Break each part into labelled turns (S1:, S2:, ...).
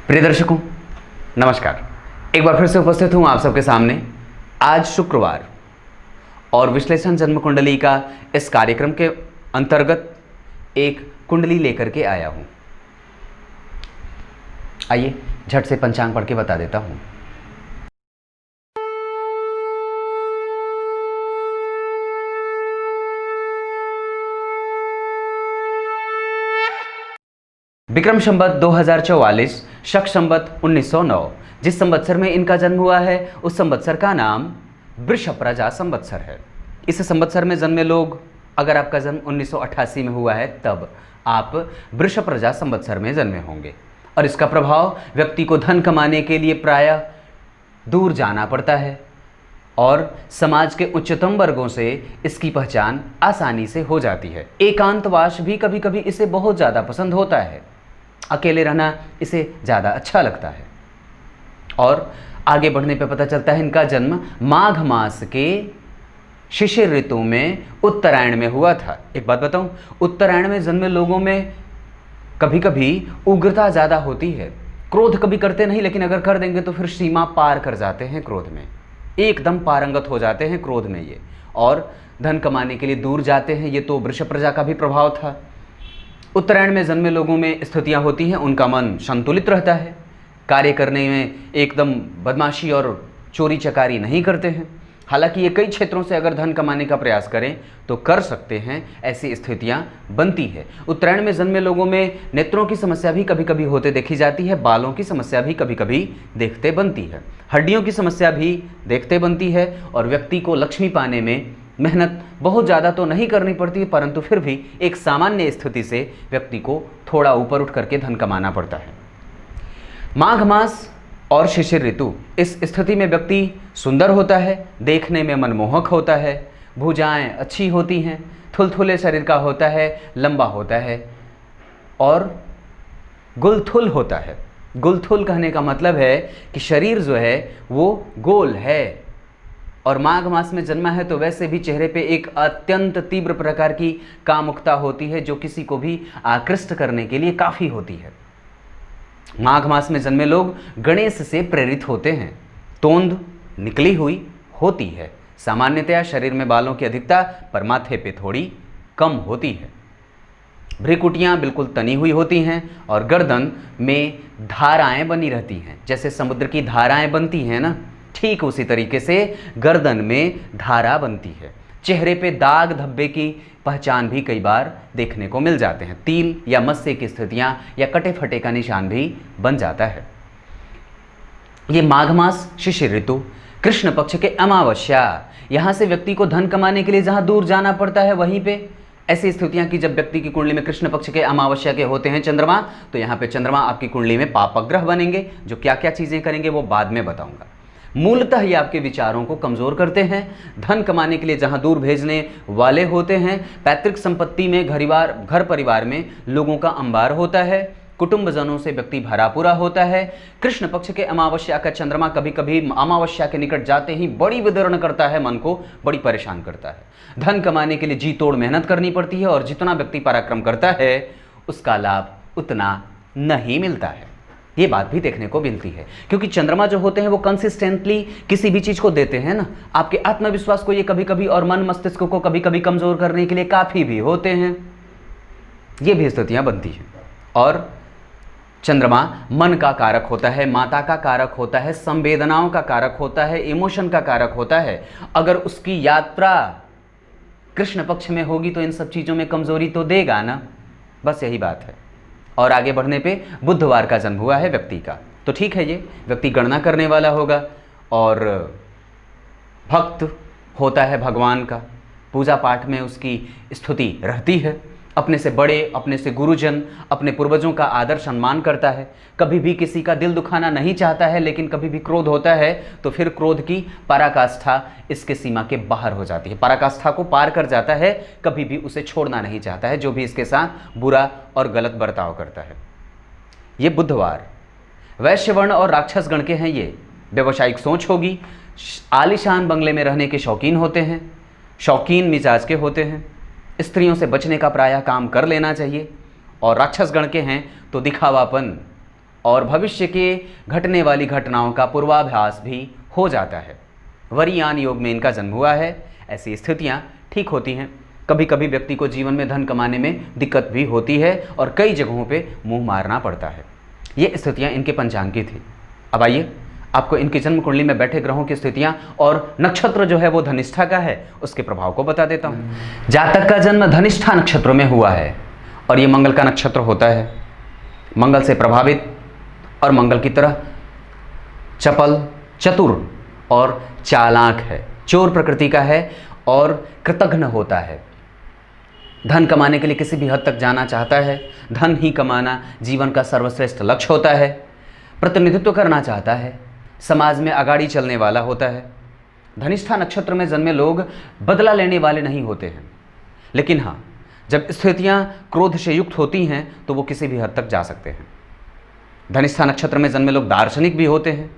S1: प्रिय दर्शकों, नमस्कार। एक बार फिर से उपस्थित हूं आप सबके सामने आज शुक्रवार और विश्लेषण जन्म कुंडली का इस कार्यक्रम के अंतर्गत एक कुंडली लेकर के आया हूं। आइए झट से पंचांग पढ़ के बता देता हूं। विक्रम संवत 2044, शक संवत 1909, जिस संवत्सर में इनका जन्म हुआ है उस संवत्सर का नाम वृषप्रजा संवत्सर है। इस संवत्सर में जन्मे लोग, अगर आपका जन्म 1988 में हुआ है तब आप वृषप्रजा संवत्सर में जन्मे होंगे और इसका प्रभाव व्यक्ति को धन कमाने के लिए प्रायः दूर जाना पड़ता है और समाज के उच्चतम वर्गों से इसकी पहचान आसानी से हो जाती है। एकांतवास भी कभी कभी इसे बहुत ज़्यादा पसंद होता है, अकेले रहना इसे ज़्यादा अच्छा लगता है। और आगे बढ़ने पे पता चलता है इनका जन्म माघ मास के शिशिर ऋतु में उत्तरायण में हुआ था। एक बात बताऊं, उत्तरायण में जन्मे लोगों में कभी कभी उग्रता ज़्यादा होती है। क्रोध कभी करते नहीं, लेकिन अगर कर देंगे तो फिर सीमा पार कर जाते हैं क्रोध में, एकदम पारंगत हो जाते हैं क्रोध में ये, और धन कमाने के लिए दूर जाते हैं। ये तो वृषप्रजा का भी प्रभाव था। उत्तरायण में जन्मे लोगों में स्थितियां होती हैं, उनका मन संतुलित रहता है, कार्य करने में एकदम बदमाशी और चोरी चकारी नहीं करते हैं। हालांकि ये कई क्षेत्रों से अगर धन कमाने का प्रयास करें तो कर सकते हैं, ऐसी स्थितियां बनती है। उत्तरायण में जन्मे लोगों में नेत्रों की समस्या भी कभी कभी होते देखी जाती है, बालों की समस्या भी कभी कभी देखते बनती है, हड्डियों की समस्या भी देखते बनती है और व्यक्ति को लक्ष्मी पाने में मेहनत बहुत ज़्यादा तो नहीं करनी पड़ती, परंतु फिर भी एक सामान्य स्थिति से व्यक्ति को थोड़ा ऊपर उठ करके धन कमाना पड़ता है। माघ मास और शिशिर ऋतु, इस स्थिति में व्यक्ति सुंदर होता है, देखने में मनमोहक होता है, भुजाएं अच्छी होती हैं, थुलथुले शरीर का होता है, लंबा होता है और गुलथुल होता है। गुलथुल कहने का मतलब है कि शरीर जो है वो गोल है और माघ मास में जन्मा है तो वैसे भी चेहरे पे एक अत्यंत तीव्र प्रकार की कामुकता होती है जो किसी को भी आकृष्ट करने के लिए काफ़ी होती है। माघ मास में जन्मे लोग गणेश से प्रेरित होते हैं, तोंद निकली हुई होती है, सामान्यतया शरीर में बालों की अधिकता पर माथे पे थोड़ी कम होती है, भ्रिकुटियाँ बिल्कुल तनी हुई होती हैं और गर्दन में धाराएं बनी रहती हैं। जैसे समुद्र की धाराएं बनती हैं ना, ठीक उसी तरीके से गर्दन में धारा बनती है। चेहरे पे दाग धब्बे की पहचान भी कई बार देखने को मिल जाते हैं। तिल या मस्से की स्थितियां या कटे फटे का निशान भी बन जाता है। ये माघ मास शिशिर ऋतु, कृष्ण पक्ष के अमावस्या, यहाँ से व्यक्ति को धन कमाने के लिए जहाँ दूर जाना पड़ता है वहीं पे ऐसी स्थितियां कि जब व्यक्ति की कुंडली में कृष्ण पक्ष के अमावस्या के होते हैं चंद्रमा, तो यहाँ पे चंद्रमा आपकी कुंडली में पापग्रह बनेंगे। जो क्या क्या चीज़ें करेंगे वो बाद में बताऊंगा। मूलतः ये आपके विचारों को कमज़ोर करते हैं, धन कमाने के लिए जहां दूर भेजने वाले होते हैं, पैतृक संपत्ति में घर परिवार में लोगों का अंबार होता है, कुटुंबजनों से व्यक्ति भरा पूरा होता है। कृष्ण पक्ष के अमावस्या का चंद्रमा कभी कभी अमावस्या के निकट जाते ही बड़ी विदर्ण करता है, मन को बड़ी परेशान करता है। धन कमाने के लिए जी तोड़ मेहनत करनी पड़ती है और जितना व्यक्ति पराक्रम करता है उसका लाभ उतना नहीं मिलता है। ये बात भी देखने को मिलती है क्योंकि चंद्रमा जो होते हैं वो कंसिस्टेंटली किसी भी चीज़ को देते हैं ना, आपके आत्मविश्वास को ये कभी कभी और मन मस्तिष्क को कभी कभी कमज़ोर करने के लिए काफ़ी भी होते हैं। ये भी स्थितियाँ बनती हैं। और चंद्रमा मन का कारक होता है, माता का कारक होता है, संवेदनाओं का कारक होता है, इमोशन का कारक होता है। अगर उसकी यात्रा कृष्ण पक्ष में होगी तो इन सब चीज़ों में कमज़ोरी तो देगा ना, बस यही बात है। और आगे बढ़ने पे बुधवार का जन्म हुआ है व्यक्ति का, तो ठीक है, ये व्यक्ति गणना करने वाला होगा और भक्त होता है भगवान का, पूजा पाठ में उसकी स्तुति रहती है, अपने से बड़े, अपने से गुरुजन, अपने पूर्वजों का आदर सम्मान करता है, कभी भी किसी का दिल दुखाना नहीं चाहता है। लेकिन कभी भी क्रोध होता है तो फिर क्रोध की पराकाष्ठा इसके सीमा के बाहर हो जाती है, पराकाष्ठा को पार कर जाता है, कभी भी उसे छोड़ना नहीं चाहता है जो भी इसके साथ बुरा और गलत बर्ताव करता है। ये बुधवार वैश्य वर्ण और राक्षस गण के हैं। ये व्यवसायिक सोच होगी, आलीशान बंगले में रहने के शौकीन होते हैं, शौकीन मिजाज के होते हैं, स्त्रियों से बचने का प्रायः काम कर लेना चाहिए। और राक्षस गण के हैं तो दिखावापन और भविष्य के घटने वाली घटनाओं का पूर्वाभास भी हो जाता है। वरियान योग में इनका जन्म हुआ है। ऐसी स्थितियाँ ठीक होती हैं। कभी कभी व्यक्ति को जीवन में धन कमाने में दिक्कत भी होती है और कई जगहों पे मुंह मारना पड़ता है। ये स्थितियाँ इनके पंचांग की थी। अब आइए आपको इनकी जन्म कुंडली में बैठे ग्रहों की स्थितियाँ और नक्षत्र जो है वो धनिष्ठा का है, उसके प्रभाव को बता देता हूँ। जातक का जन्म धनिष्ठा नक्षत्र में हुआ है और ये मंगल का नक्षत्र होता है। मंगल से प्रभावित और मंगल की तरह चपल, चतुर और चालाक है, चोर प्रकृति का है और कृतघ्न होता है। धन कमाने के लिए किसी भी हद तक जाना चाहता है। धन ही कमाना जीवन का सर्वश्रेष्ठ लक्ष्य होता है। प्रतिनिधित्व करना चाहता है, समाज में आगाड़ी चलने वाला होता है। धनिष्ठा नक्षत्र में जन्मे लोग बदला लेने वाले नहीं होते हैं, लेकिन हाँ, जब स्थितियाँ क्रोध से युक्त होती हैं तो वो किसी भी हद तक जा सकते हैं। धनिष्ठा नक्षत्र में जन्मे लोग दार्शनिक भी होते हैं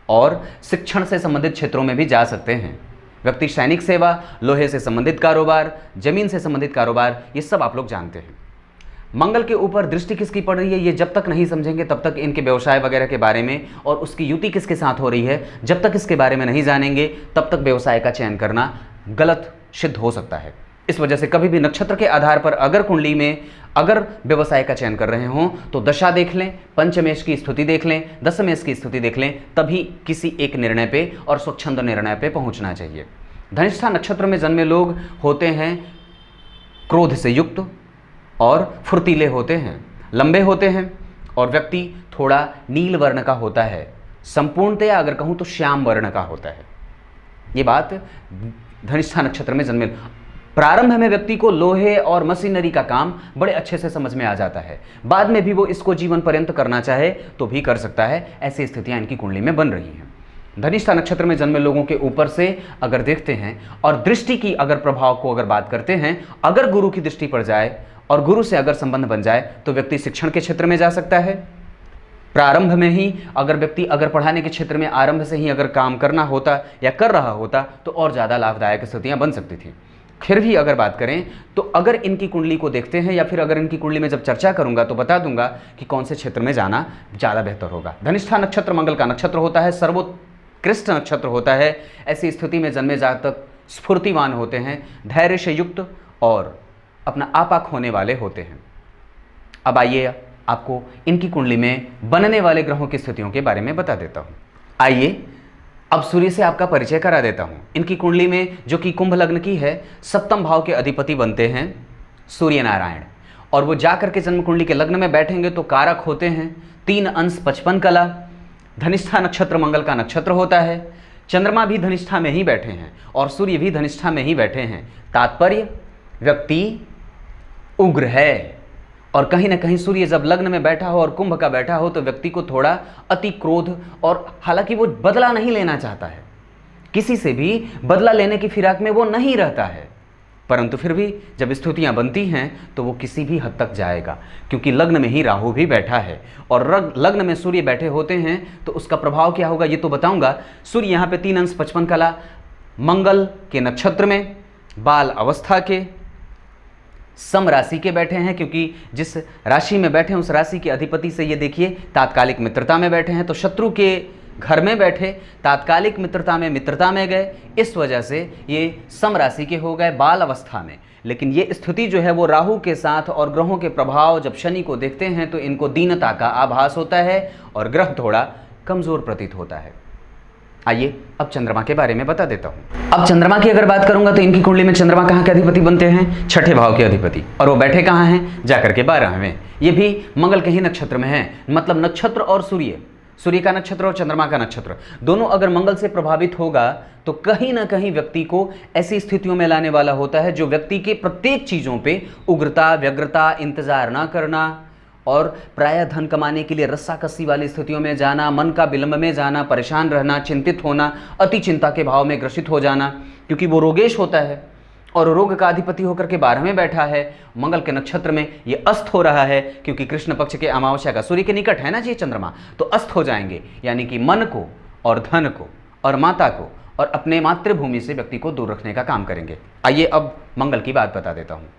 S1: और शिक्षण से संबंधित क्षेत्रों में भी जा सकते हैं। व्यक्ति सैनिक सेवा, लोहे से संबंधित कारोबार, जमीन से संबंधित कारोबार, ये सब आप लोग जानते हैं। मंगल के ऊपर दृष्टि किसकी पड़ रही है ये जब तक नहीं समझेंगे तब तक इनके व्यवसाय वगैरह के बारे में और उसकी युति किसके साथ हो रही है, जब तक इसके बारे में नहीं जानेंगे तब तक व्यवसाय का चयन करना गलत सिद्ध हो सकता है। इस वजह से कभी भी नक्षत्र के आधार पर अगर कुंडली में अगर व्यवसाय का चयन कर रहे हों तो दशा देख लें, पंचमेश की स्थिति देख लें, दशमेश की स्थिति देख लें, तभी किसी एक निर्णय पे और स्वच्छंद निर्णय पे पहुंचना चाहिए। धनिष्ठा नक्षत्र में जन्मे लोग होते हैं क्रोध से युक्त और फुर्तीले होते हैं, लंबे होते हैं और व्यक्ति थोड़ा नील वर्ण का होता है। संपूर्णतया अगर कहूँ तो श्याम वर्ण का होता है। ये बात धनिष्ठा नक्षत्र में जन्मे प्रारंभ में व्यक्ति को लोहे और मशीनरी का काम बड़े अच्छे से समझ में आ जाता है। बाद में भी वो इसको जीवन पर्यंत करना चाहे तो भी कर सकता है। ऐसी स्थितियां इनकी कुंडली में बन रही हैं। धनिष्ठा नक्षत्र में जन्मे लोगों के ऊपर से अगर देखते हैं और दृष्टि की अगर प्रभाव को अगर बात करते हैं, अगर गुरु की दृष्टि पड़ जाए और गुरु से अगर संबंध बन जाए तो व्यक्ति शिक्षण के क्षेत्र में जा सकता है। प्रारंभ में ही अगर व्यक्ति अगर पढ़ाने के क्षेत्र में आरंभ से ही अगर काम करना होता या कर रहा होता तो और ज़्यादा लाभदायक स्थितियाँ बन सकती थी। फिर भी अगर बात करें तो अगर इनकी कुंडली को देखते हैं या फिर अगर इनकी कुंडली में जब चर्चा करूंगा तो बता दूंगा कि कौन से क्षेत्र में जाना ज़्यादा बेहतर होगा। धनिष्ठा नक्षत्र मंगल का नक्षत्र होता है, सर्वोत्कृष्ट नक्षत्र होता है। ऐसी स्थिति में जन्मे जातक स्फूर्तिवान होते हैं, धैर्य से युक्त और अपना आपा खोने वाले होते हैं। अब आइए आपको इनकी कुंडली में बनने वाले ग्रहों की स्थितियों के बारे में बता देता हूँ। आइए अब सूर्य से आपका परिचय करा देता हूँ। इनकी कुंडली में जो कि कुंभ लग्न की है, सप्तम भाव के अधिपति बनते हैं सूर्य नारायण और वो जाकर के जन्म कुंडली के लग्न में बैठेंगे तो कारक होते हैं 3 अंश 55 कला। धनिष्ठा नक्षत्र मंगल का नक्षत्र होता है। चंद्रमा भी धनिष्ठा में ही बैठे हैं और सूर्य भी धनिष्ठा में ही बैठे हैं। तात्पर्य व्यक्ति उग्र है और कहीं ना कहीं सूर्य जब लग्न में बैठा हो और कुंभ का बैठा हो तो व्यक्ति को थोड़ा अति क्रोध और हालांकि वो बदला नहीं लेना चाहता है, किसी से भी बदला लेने की फिराक में वो नहीं रहता है, परंतु फिर भी जब स्थितियां बनती हैं तो वो किसी भी हद तक जाएगा क्योंकि लग्न में ही राहु भी बैठा है और लग्न में सूर्य बैठे होते हैं तो उसका प्रभाव क्या होगा ये तो बताऊंगा। सूर्य यहाँ पे 3 अंश 55 कला मंगल के नक्षत्र में बाल अवस्था के सम राशि के बैठे हैं, क्योंकि जिस राशि में बैठे हैं उस राशि के अधिपति से ये देखिए तात्कालिक मित्रता में बैठे हैं, तो शत्रु के घर में बैठे तात्कालिक मित्रता में गए, इस वजह से ये सम राशि के हो गए बाल अवस्था में। लेकिन ये स्थिति जो है वो राहु के साथ और ग्रहों के प्रभाव जब शनि को देखते हैं तो इनको दीनता का आभास होता है और ग्रह थोड़ा कमजोर प्रतीत होता है। आइए अब चंद्रमा के बारे में बता देता हूं। अब चंद्रमा की अगर बात करूंगा तो इनकी कुंडली में चंद्रमा कहाँ के अधिपति बनते हैं, छठे भाव के अधिपति, और वो बैठे कहाँ हैं, जाकर के 12वें। ये भी मंगल के ही नक्षत्र में है, मतलब नक्षत्र और सूर्य का नक्षत्र और चंद्रमा का नक्षत्र दोनों अगर मंगल से प्रभावित होगा तो कहीं ना कहीं व्यक्ति को ऐसी स्थितियों में लाने वाला होता है जो व्यक्ति के प्रत्येक चीजों पे उग्रता, व्यग्रता, इंतजार ना करना और प्रायः धन कमाने के लिए रस्साकसी वाली स्थितियों में जाना, मन का विलंब में जाना, परेशान रहना, चिंतित होना, अति चिंता के भाव में ग्रसित हो जाना, क्योंकि वो रोगेश होता है और रोग का अधिपति होकर के 12वें बैठा है। मंगल के नक्षत्र में ये अस्त हो रहा है क्योंकि कृष्ण पक्ष के अमावस्या का सूर्य के निकट है ना जी चंद्रमा, तो अस्त हो जाएंगे, यानी कि मन को और धन को और माता को और अपने मातृभूमि से व्यक्ति को दूर रखने का काम करेंगे। आइए अब मंगल की बात बता देता हूँ।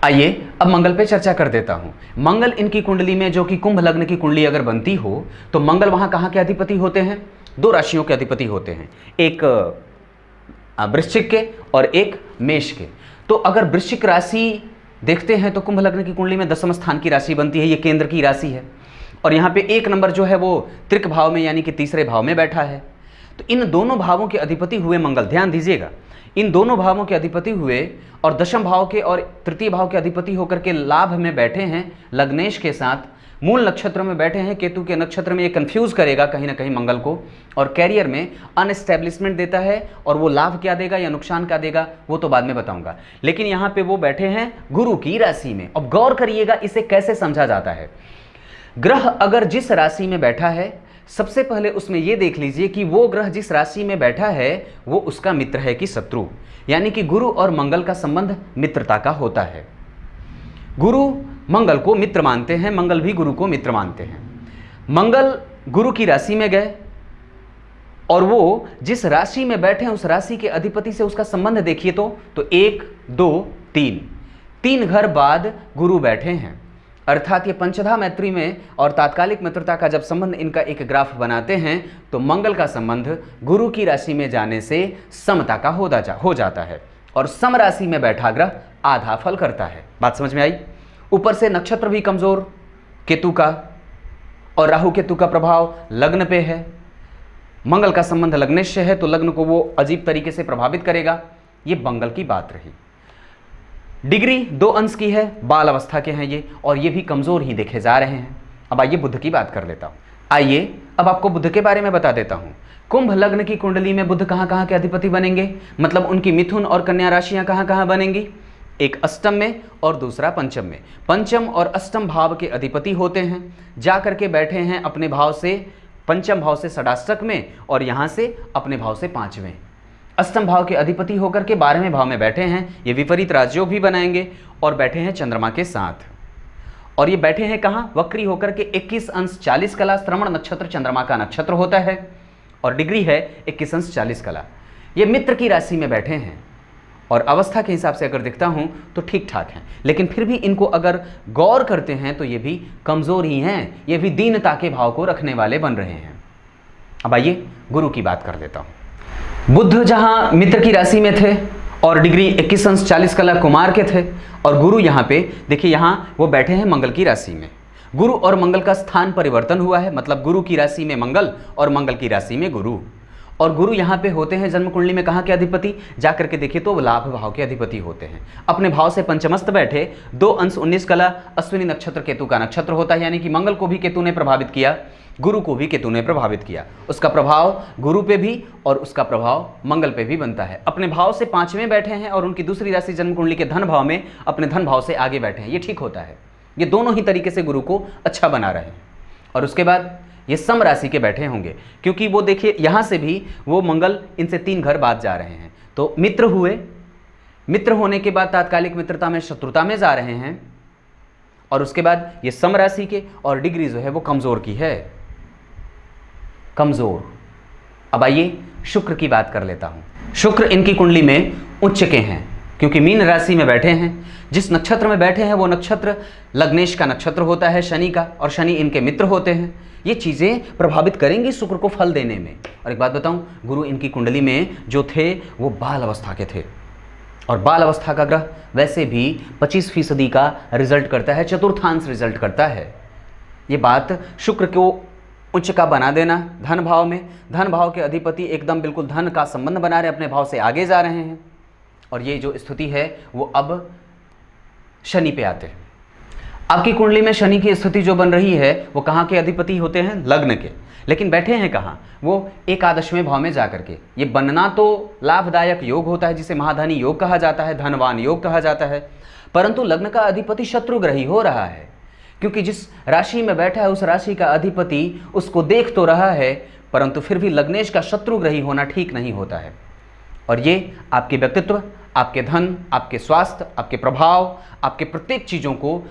S1: आइए अब मंगल पे चर्चा कर देता हूं। मंगल इनकी कुंडली में, जो कि कुंभ लग्न की कुंडली अगर बनती हो, तो मंगल वहां कहां के अधिपति होते हैं? दो राशियों के अधिपति होते हैं, एक वृश्चिक के और एक मेष के। तो अगर वृश्चिक राशि देखते हैं तो कुंभ लग्न की कुंडली में दसम स्थान की राशि बनती है, ये केंद्र की राशि है। और यहाँ पे एक नंबर जो है वो त्रिक भाव में यानी कि तीसरे भाव में बैठा है। तो इन दोनों भावों के अधिपति हुए मंगल, ध्यान दीजिएगा, इन दोनों भावों के अधिपति हुए और दशम भाव के और तृतीय भाव के अधिपति होकर के लाभ में बैठे हैं लग्नेश के साथ, मूल नक्षत्र में बैठे हैं। केतु के नक्षत्र में ये कंफ्यूज करेगा कहीं ना कहीं मंगल को, और कैरियर में अनएस्टेब्लिशमेंट देता है, और वो लाभ क्या देगा या नुकसान क्या देगा वो तो बाद में बताऊंगा। लेकिन यहाँ पे वो बैठे हैं गुरु की राशि में। अब गौर करिएगा इसे कैसे समझा जाता है। ग्रह अगर जिस राशि में बैठा है, सबसे पहले उसमें यह देख लीजिए कि वो ग्रह जिस राशि में बैठा है वो उसका मित्र है कि शत्रु। यानी कि गुरु और मंगल का संबंध मित्रता का होता है। गुरु मंगल को मित्र मानते हैं, मंगल भी गुरु को मित्र मानते हैं। मंगल गुरु की राशि में गए और वो जिस राशि में बैठे हैं उस राशि के अधिपति से उसका संबंध देखिए तो 1 2 3 घर बाद गुरु बैठे हैं। अर्थात ये पंचधा मैत्री में और तात्कालिक मित्रता का जब संबंध इनका एक ग्राफ बनाते हैं तो मंगल का संबंध गुरु की राशि में जाने से समता का हो जाता है, और सम राशि में बैठा ग्रह आधा फल करता है। बात समझ में आई? ऊपर से नक्षत्र भी कमजोर केतु का, और राहु केतु का प्रभाव लग्न पे है। मंगल का संबंध लग्नेश से है तो लग्न को वो अजीब तरीके से प्रभावित करेगा। ये मंगल की बात रही। डिग्री 2 अंश की है, बाल अवस्था के हैं ये, और ये भी कमजोर ही देखे जा रहे हैं। अब आइए बुध की बात कर लेता हूं। आइए अब आपको बुध के बारे में बता देता हूं। कुंभ लग्न की कुंडली में बुध कहां कहां के अधिपति बनेंगे, मतलब उनकी मिथुन और कन्या राशियां कहां कहां बनेंगी? एक अष्टम में और दूसरा पंचम में। पंचम और अष्टम भाव के अधिपति होते हैं, जाकर के बैठे हैं अपने भाव से, पंचम भाव से षडाष्टक में, और यहां से अपने भाव से 5वें। अष्टम भाव के अधिपति होकर के 12वें भाव में बैठे हैं। ये विपरीत राजयोग भी बनाएंगे और बैठे हैं चंद्रमा के साथ। और ये बैठे हैं कहां? वक्री होकर के 21 अंश 40 कला। श्रवण नक्षत्र चंद्रमा का नक्षत्र होता है और डिग्री है 21 अंश 40 कला। ये मित्र की राशि में बैठे हैं, और अवस्था के हिसाब से अगर दिखता हूं तो ठीक ठाक हैं, लेकिन फिर भी इनको अगर गौर करते हैं तो ये भी कमजोर ही हैं। ये भी दीनता के भाव को रखने वाले बन रहे हैं। अब आइए गुरु की बात कर देता हूं। बुध जहां मित्र की राशि में थे और डिग्री 21 अंश 40 कला कुमार के थे, और गुरु यहाँ पे देखिए, यहाँ वो बैठे हैं मंगल की राशि में। गुरु और मंगल का स्थान परिवर्तन हुआ है, मतलब गुरु की राशि में मंगल और मंगल की राशि में गुरु। और गुरु यहाँ पे होते हैं जन्म कुंडली में कहाँ के अधिपति? जाकर के देखिए तो लाभ भाव के अधिपति होते हैं। अपने भाव से पंचमस्त बैठे, 2 अंश 19 कला। अश्विनी नक्षत्र केतु का नक्षत्र होता है, यानी कि मंगल को भी केतु ने प्रभावित किया, गुरु को भी केतु ने प्रभावित किया। उसका प्रभाव गुरु पे भी और उसका प्रभाव मंगल पे भी बनता है। अपने भाव से 5वें बैठे हैं और उनकी दूसरी राशि जन्म कुंडली के धन भाव में अपने धन भाव से आगे बैठे हैं। ये ठीक होता है। ये दोनों ही तरीके से गुरु को अच्छा बना रहे हैं। और उसके बाद ये सम राशि के बैठे होंगे, क्योंकि वो देखिए यहाँ से भी वो मंगल इनसे 3 घर बाद जा रहे हैं, तो मित्र हुए। मित्र होने के बाद तात्कालिक मित्रता में शत्रुता में जा रहे हैं, और उसके बाद ये सम राशि के, और डिग्री जो है वो कमजोर की है, कमजोर। अब आइए शुक्र की बात कर लेता हूं। शुक्र इनकी कुंडली में उच्च के हैं, क्योंकि मीन राशि में बैठे हैं। जिस नक्षत्र में बैठे हैं वो नक्षत्र लग्नेश का नक्षत्र होता है, शनि का, और शनि इनके मित्र होते हैं। ये चीज़ें प्रभावित करेंगी शुक्र को फल देने में। और एक बात बताऊं, गुरु इनकी कुंडली में जो थे वो बाल अवस्था के थे, और बाल अवस्था का ग्रह वैसे भी 25% का रिजल्ट करता है, चतुर्थांश रिजल्ट करता है। ये बात शुक्र को उच्च का बना देना धन भाव में। धन भाव के अधिपति एकदम बिल्कुल धन का संबंध बना रहे, अपने भाव से आगे जा रहे हैं, और ये जो स्थिति है वो अब शनि पे आते हैं। आपकी कुंडली में शनि की स्थिति जो बन रही है वो कहाँ के अधिपति होते हैं? लग्न के। लेकिन बैठे हैं कहाँ? वो एकादशवें भाव में जाकर के। ये बनना तो लाभदायक योग होता है, जिसे महाधनी योग कहा जाता है, धनवान योग कहा जाता है, परंतु लग्न का अधिपति शत्रुग्रही हो रहा है, क्योंकि जिस राशि में बैठा है उस राशि का अधिपति उसको देख तो रहा है, परंतु फिर भी लग्नेश का शत्रुग्रही होना ठीक नहीं होता है। और ये आपके व्यक्तित्व, आपके धन, आपके स्वास्थ्य, आपके प्रभाव, आपके प्रत्येक चीज़ों को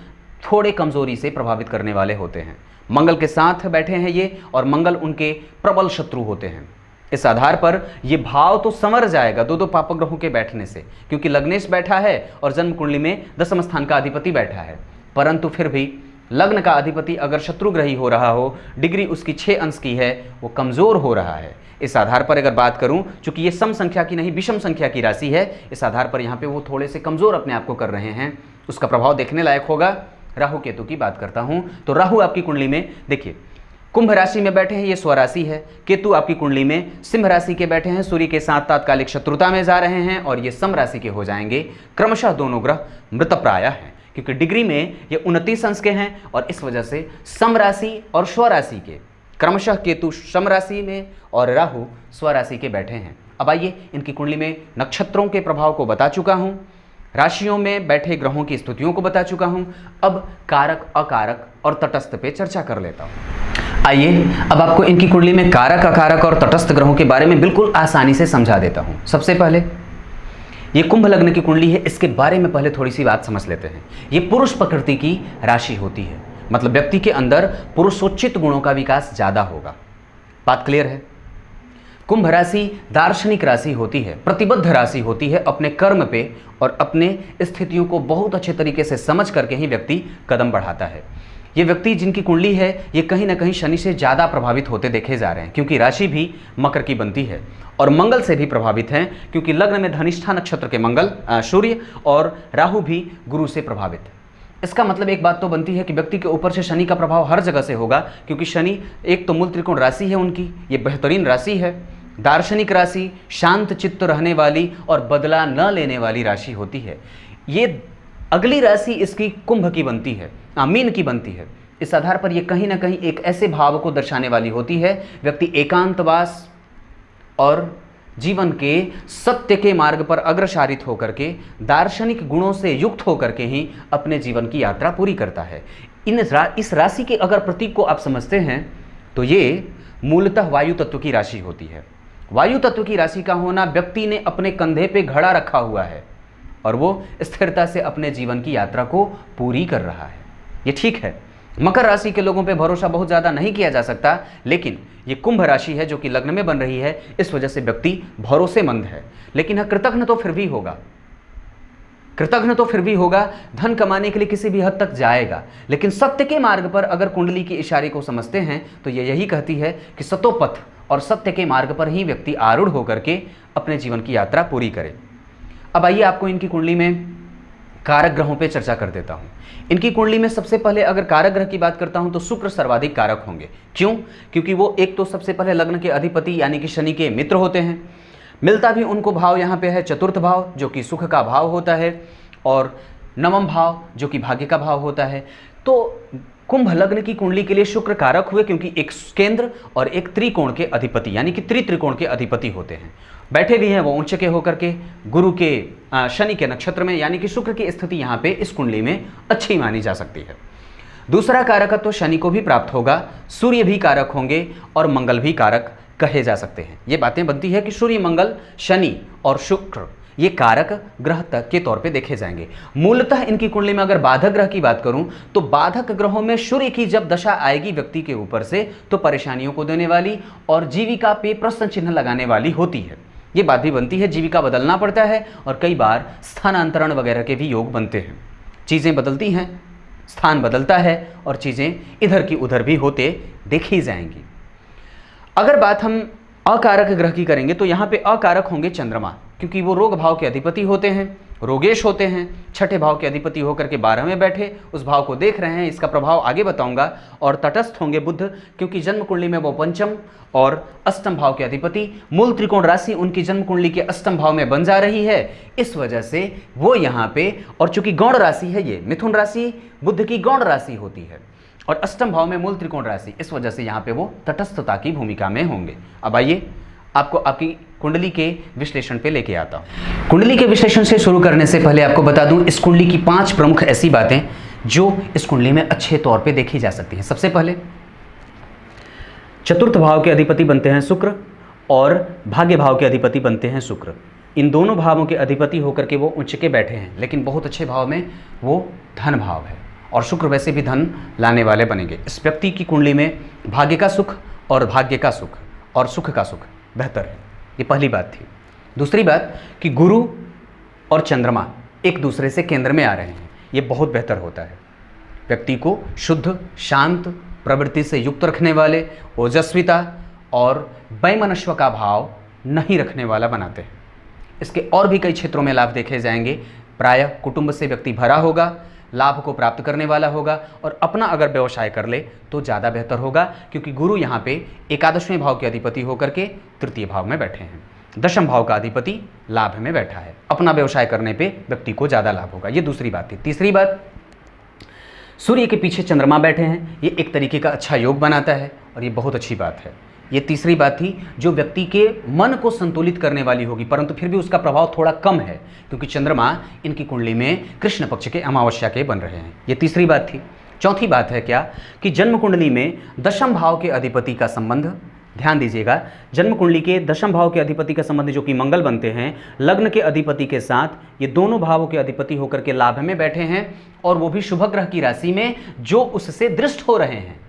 S1: थोड़े कमजोरी से प्रभावित करने वाले होते हैं। मंगल के साथ बैठे हैं ये, और मंगल उनके प्रबल शत्रु होते हैं। इस आधार पर ये भाव तो संवर जाएगा दो दो पाप ग्रहों के बैठने से, क्योंकि लग्नेश बैठा है और जन्म कुंडली में दशम स्थान का अधिपति बैठा है। परंतु फिर भी लग्न का अधिपति अगर शत्रुग्रही हो रहा हो, डिग्री उसकी 6 अंश की है, वो कमजोर हो रहा है। इस आधार पर अगर बात करूं, चूंकि ये सम संख्या की नहीं विषम संख्या की राशि है, इस आधार पर यहाँ पे वो थोड़े से कमजोर अपने आप को कर रहे हैं, उसका प्रभाव देखने लायक होगा। राहु केतु की बात करता हूं तो राहु आपकी कुंडली में देखिए कुंभ राशि में बैठे हैं, ये स्वराशि है। केतु आपकी कुंडली में सिंह राशि के बैठे हैं, सूर्य के साथ तात्कालिक शत्रुता में जा रहे हैं और ये सम राशि के हो जाएंगे। क्रमशः दोनों ग्रह मृतप्राय हैं, क्योंकि डिग्री में ये 29 अंश के हैं और इस वजह से सम राशि और स्वराशि के क्रमशः केतु सम राशि में और राहु स्वराशि के बैठे हैं। अब आइए इनकी कुंडली में नक्षत्रों के प्रभाव को बता चुका हूं, राशियों में बैठे ग्रहों की स्थितियों को बता चुका हूं। अब कारक अकारक और तटस्थ पे चर्चा कर लेता हूं। आइए अब आपको इनकी कुंडली में कारक अकारक और तटस्थ ग्रहों के बारे में बिल्कुल आसानी से समझा देता हूं। सबसे पहले ये कुंभ लग्न की कुंडली है, इसके बारे में पहले थोड़ी सी बात समझ लेते हैं। ये पुरुष प्रकृति की राशि होती है, मतलब व्यक्ति के अंदर पुरुषोचित गुणों का विकास ज्यादा होगा। बात क्लियर है? कुंभ राशि दार्शनिक राशि होती है, प्रतिबद्ध राशि होती है अपने कर्म पे और अपने स्थितियों को बहुत अच्छे तरीके से समझ करके ही व्यक्ति कदम बढ़ाता है। ये व्यक्ति जिनकी कुंडली है ये कहीं ना कहीं शनि से ज़्यादा प्रभावित होते देखे जा रहे हैं, क्योंकि राशि भी मकर की बनती है और मंगल से भी प्रभावित हैं, क्योंकि लग्न में धनिष्ठा नक्षत्र के मंगल सूर्य और राहु भी गुरु से प्रभावित है। इसका मतलब एक बात तो बनती है कि व्यक्ति के ऊपर से शनि का प्रभाव हर जगह से होगा, क्योंकि शनि एक तो मूल त्रिकोण राशि है उनकी, ये बेहतरीन राशि है, दार्शनिक राशि, शांत चित्त रहने वाली और बदला न लेने वाली राशि होती है। ये अगली राशि इसकी कुंभ की बनती है, मीन की बनती है। इस आधार पर यह कहीं ना कहीं एक ऐसे भाव को दर्शाने वाली होती है, व्यक्ति एकांतवास और जीवन के सत्य के मार्ग पर अग्रसारित होकर के दार्शनिक गुणों से युक्त होकर के ही अपने जीवन की यात्रा पूरी करता है। इस राशि के अगर प्रतीक को आप समझते हैं तो ये मूलतः वायु तत्व की राशि होती है। वायु तत्व की राशि का होना, व्यक्ति ने अपने कंधे पे घड़ा रखा हुआ है और वो स्थिरता से अपने जीवन की यात्रा को पूरी कर रहा है। ये ठीक है, मकर राशि के लोगों पे भरोसा बहुत ज़्यादा नहीं किया जा सकता, लेकिन ये कुंभ राशि है जो कि लग्न में बन रही है, इस वजह से व्यक्ति भरोसेमंद है। लेकिन हाँ, कृतघ्न तो फिर भी होगा, कृतघ्न तो फिर भी होगा, धन कमाने के लिए किसी भी हद तक जाएगा, लेकिन सत्य के मार्ग पर अगर कुंडली के इशारे को समझते हैं तो ये यही कहती है कि सतोपथ और सत्य के मार्ग पर ही व्यक्ति आरूढ़ होकर के अपने जीवन की यात्रा पूरी करे। अब आइए आपको इनकी कुंडली में कारक ग्रहों पे चर्चा कर देता हूं। इनकी कुंडली में सबसे पहले अगर कारक ग्रह की बात करता हूं तो शुक्र सर्वाधिक कारक होंगे। क्यों? क्योंकि वो एक तो सबसे पहले लग्न के अधिपति यानी कि शनि के मित्र होते हैं। मिलता भी उनको भाव यहाँ पे है चतुर्थ भाव, जो कि सुख का भाव होता है, और नवम भाव जो कि भाग्य का भाव होता है। तो कुंभ लग्न की कुंडली के लिए शुक्र कारक हुए, क्योंकि एक केंद्र और एक त्रिकोण के अधिपति यानी कि त्रिकोण के अधिपति होते हैं। बैठे भी हैं वो उच्च के होकर के गुरु के शनि के नक्षत्र में, यानी कि शुक्र की स्थिति यहाँ पे इस कुंडली में अच्छी मानी जा सकती है। दूसरा कारकत्व तो शनि को भी प्राप्त होगा, सूर्य भी कारक होंगे और मंगल भी कारक कहे जा सकते हैं। ये बातें बनती है कि सूर्य, मंगल, शनि और शुक्र ये कारक ग्रह तक के तौर पे देखे जाएंगे। मूलतः इनकी कुंडली में अगर बाधक ग्रह की बात करूं तो बाधक ग्रहों में सूर्य की जब दशा आएगी व्यक्ति के ऊपर से तो परेशानियों को देने वाली और जीविका पे प्रश्न चिन्ह लगाने वाली होती है। ये बात भी बनती है, जीविका बदलना पड़ता है और कई बार स्थानांतरण वगैरह के भी योग बनते हैं। चीज़ें बदलती हैं, स्थान बदलता है और चीज़ें इधर की उधर भी होते देखी जाएंगी। अगर बात हम अकारक ग्रह की करेंगे तो यहाँ पे अकारक होंगे चंद्रमा, क्योंकि वो रोग भाव के अधिपति होते हैं, रोगेश होते हैं। छठे भाव के अधिपति होकर के 12वें बैठे उस भाव को देख रहे हैं, इसका प्रभाव आगे बताऊंगा। और तटस्थ होंगे बुध, क्योंकि जन्म कुंडली में वो पंचम और अष्टम भाव के अधिपति, मूल त्रिकोण राशि उनकी जन्म कुंडली के अष्टम भाव में बन जा रही है, इस वजह से वो यहाँ पे, और चूंकि गौण राशि है ये मिथुन राशि बुध की गौण राशि होती है और अष्टम भाव में मूल त्रिकोण राशि, इस वजह से यहाँ पे वो तटस्थता की भूमिका में होंगे। अब आइए आपको आपकी कुंडली के विश्लेषण पे लेके आता हूँ। कुंडली के विश्लेषण से शुरू करने से पहले आपको बता दूं इस कुंडली की 5 प्रमुख ऐसी बातें जो इस कुंडली में अच्छे तौर पे देखी जा सकती हैं। सबसे पहले चतुर्थ भाव के अधिपति बनते हैं शुक्र और भाग्य भाव के अधिपति बनते हैं शुक्र। इन दोनों भावों के अधिपति होकर के वो उच्च के बैठे हैं, लेकिन बहुत अच्छे भाव में वो धन भाव है और शुक्र वैसे भी धन लाने वाले बनेंगे। इस व्यक्ति की कुंडली में भाग्य का सुख और भाग्य का सुख और सुख का सुख बेहतर है। ये पहली बात थी। दूसरी बात कि गुरु और चंद्रमा एक दूसरे से केंद्र में आ रहे हैं, ये बहुत बेहतर होता है। व्यक्ति को शुद्ध, शांत, प्रवृत्ति से युक्त रखने वाले, ओजस्विता और वैमनस्व का भाव नहीं रखने वाला बनाते हैं। इसके और भी कई क्षेत्रों में लाभ देखे जाएंगे। प्रायः कुटुंब से व्यक्ति भरा होगा, लाभ को प्राप्त करने वाला होगा, और अपना अगर व्यवसाय कर ले तो ज़्यादा बेहतर होगा, क्योंकि गुरु यहाँ पे एकादशवें भाव के अधिपति होकर के तृतीय भाव में बैठे हैं। दशम भाव का अधिपति लाभ में बैठा है। अपना व्यवसाय करने पे व्यक्ति को ज़्यादा लाभ होगा। ये दूसरी बात थी। तीसरी बात, सूर्य के पीछे चंद्रमा बैठे हैं, ये एक तरीके का अच्छा योग बनाता है और ये बहुत अच्छी बात है। ये तीसरी बात थी जो व्यक्ति के मन को संतुलित करने वाली होगी, परंतु फिर भी उसका प्रभाव थोड़ा कम है, क्योंकि चंद्रमा इनकी कुंडली में कृष्ण पक्ष के अमावस्या के बन रहे हैं। ये तीसरी बात थी। चौथी बात है क्या कि जन्म कुंडली में दशम भाव के अधिपति का संबंध, ध्यान दीजिएगा, जन्म कुंडली के दशम भाव के अधिपति का संबंध जो कि मंगल बनते हैं, लग्न के अधिपति के साथ, ये दोनों भावों के अधिपति होकर के लाभ में बैठे हैं, और वो भी शुभ ग्रह की राशि में जो उससे दृष्ट हो रहे हैं।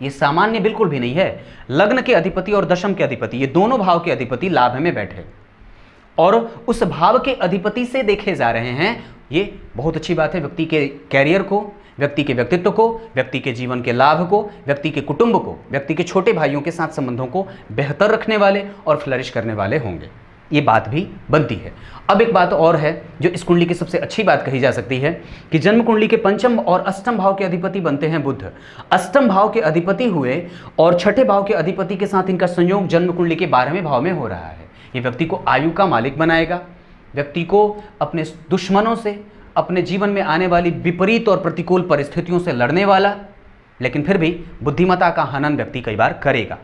S1: ये सामान्य बिल्कुल भी नहीं है। लग्न के अधिपति और दशम के अधिपति, ये दोनों भाव के अधिपति लाभ में बैठे और उस भाव के अधिपति से देखे जा रहे हैं। ये बहुत अच्छी बात है। व्यक्ति के कैरियर को, व्यक्ति के व्यक्तित्व को, व्यक्ति के जीवन के लाभ को, व्यक्ति के कुटुंब को, व्यक्ति के छोटे भाइयों के साथ संबंधों को बेहतर रखने वाले और फ्लरिश करने वाले होंगे। ये बात भी बनती है। अब एक बात और है जो इस कुंडली की सबसे अच्छी बात कही जा सकती है कि जन्म कुंडली के पंचम और अष्टम भाव के अधिपति बनते हैं बुध। अष्टम भाव के अधिपति हुए और छठे भाव के अधिपति के साथ इनका संयोग जन्म कुंडली के 12वें भाव में हो रहा है। ये व्यक्ति को आयु का मालिक बनाएगा, व्यक्ति को अपने दुश्मनों से, अपने जीवन में आने वाली विपरीत और प्रतिकूल परिस्थितियों से लड़ने वाला, लेकिन फिर भी बुद्धिमत्ता का हनन व्यक्ति कई बार करेगा,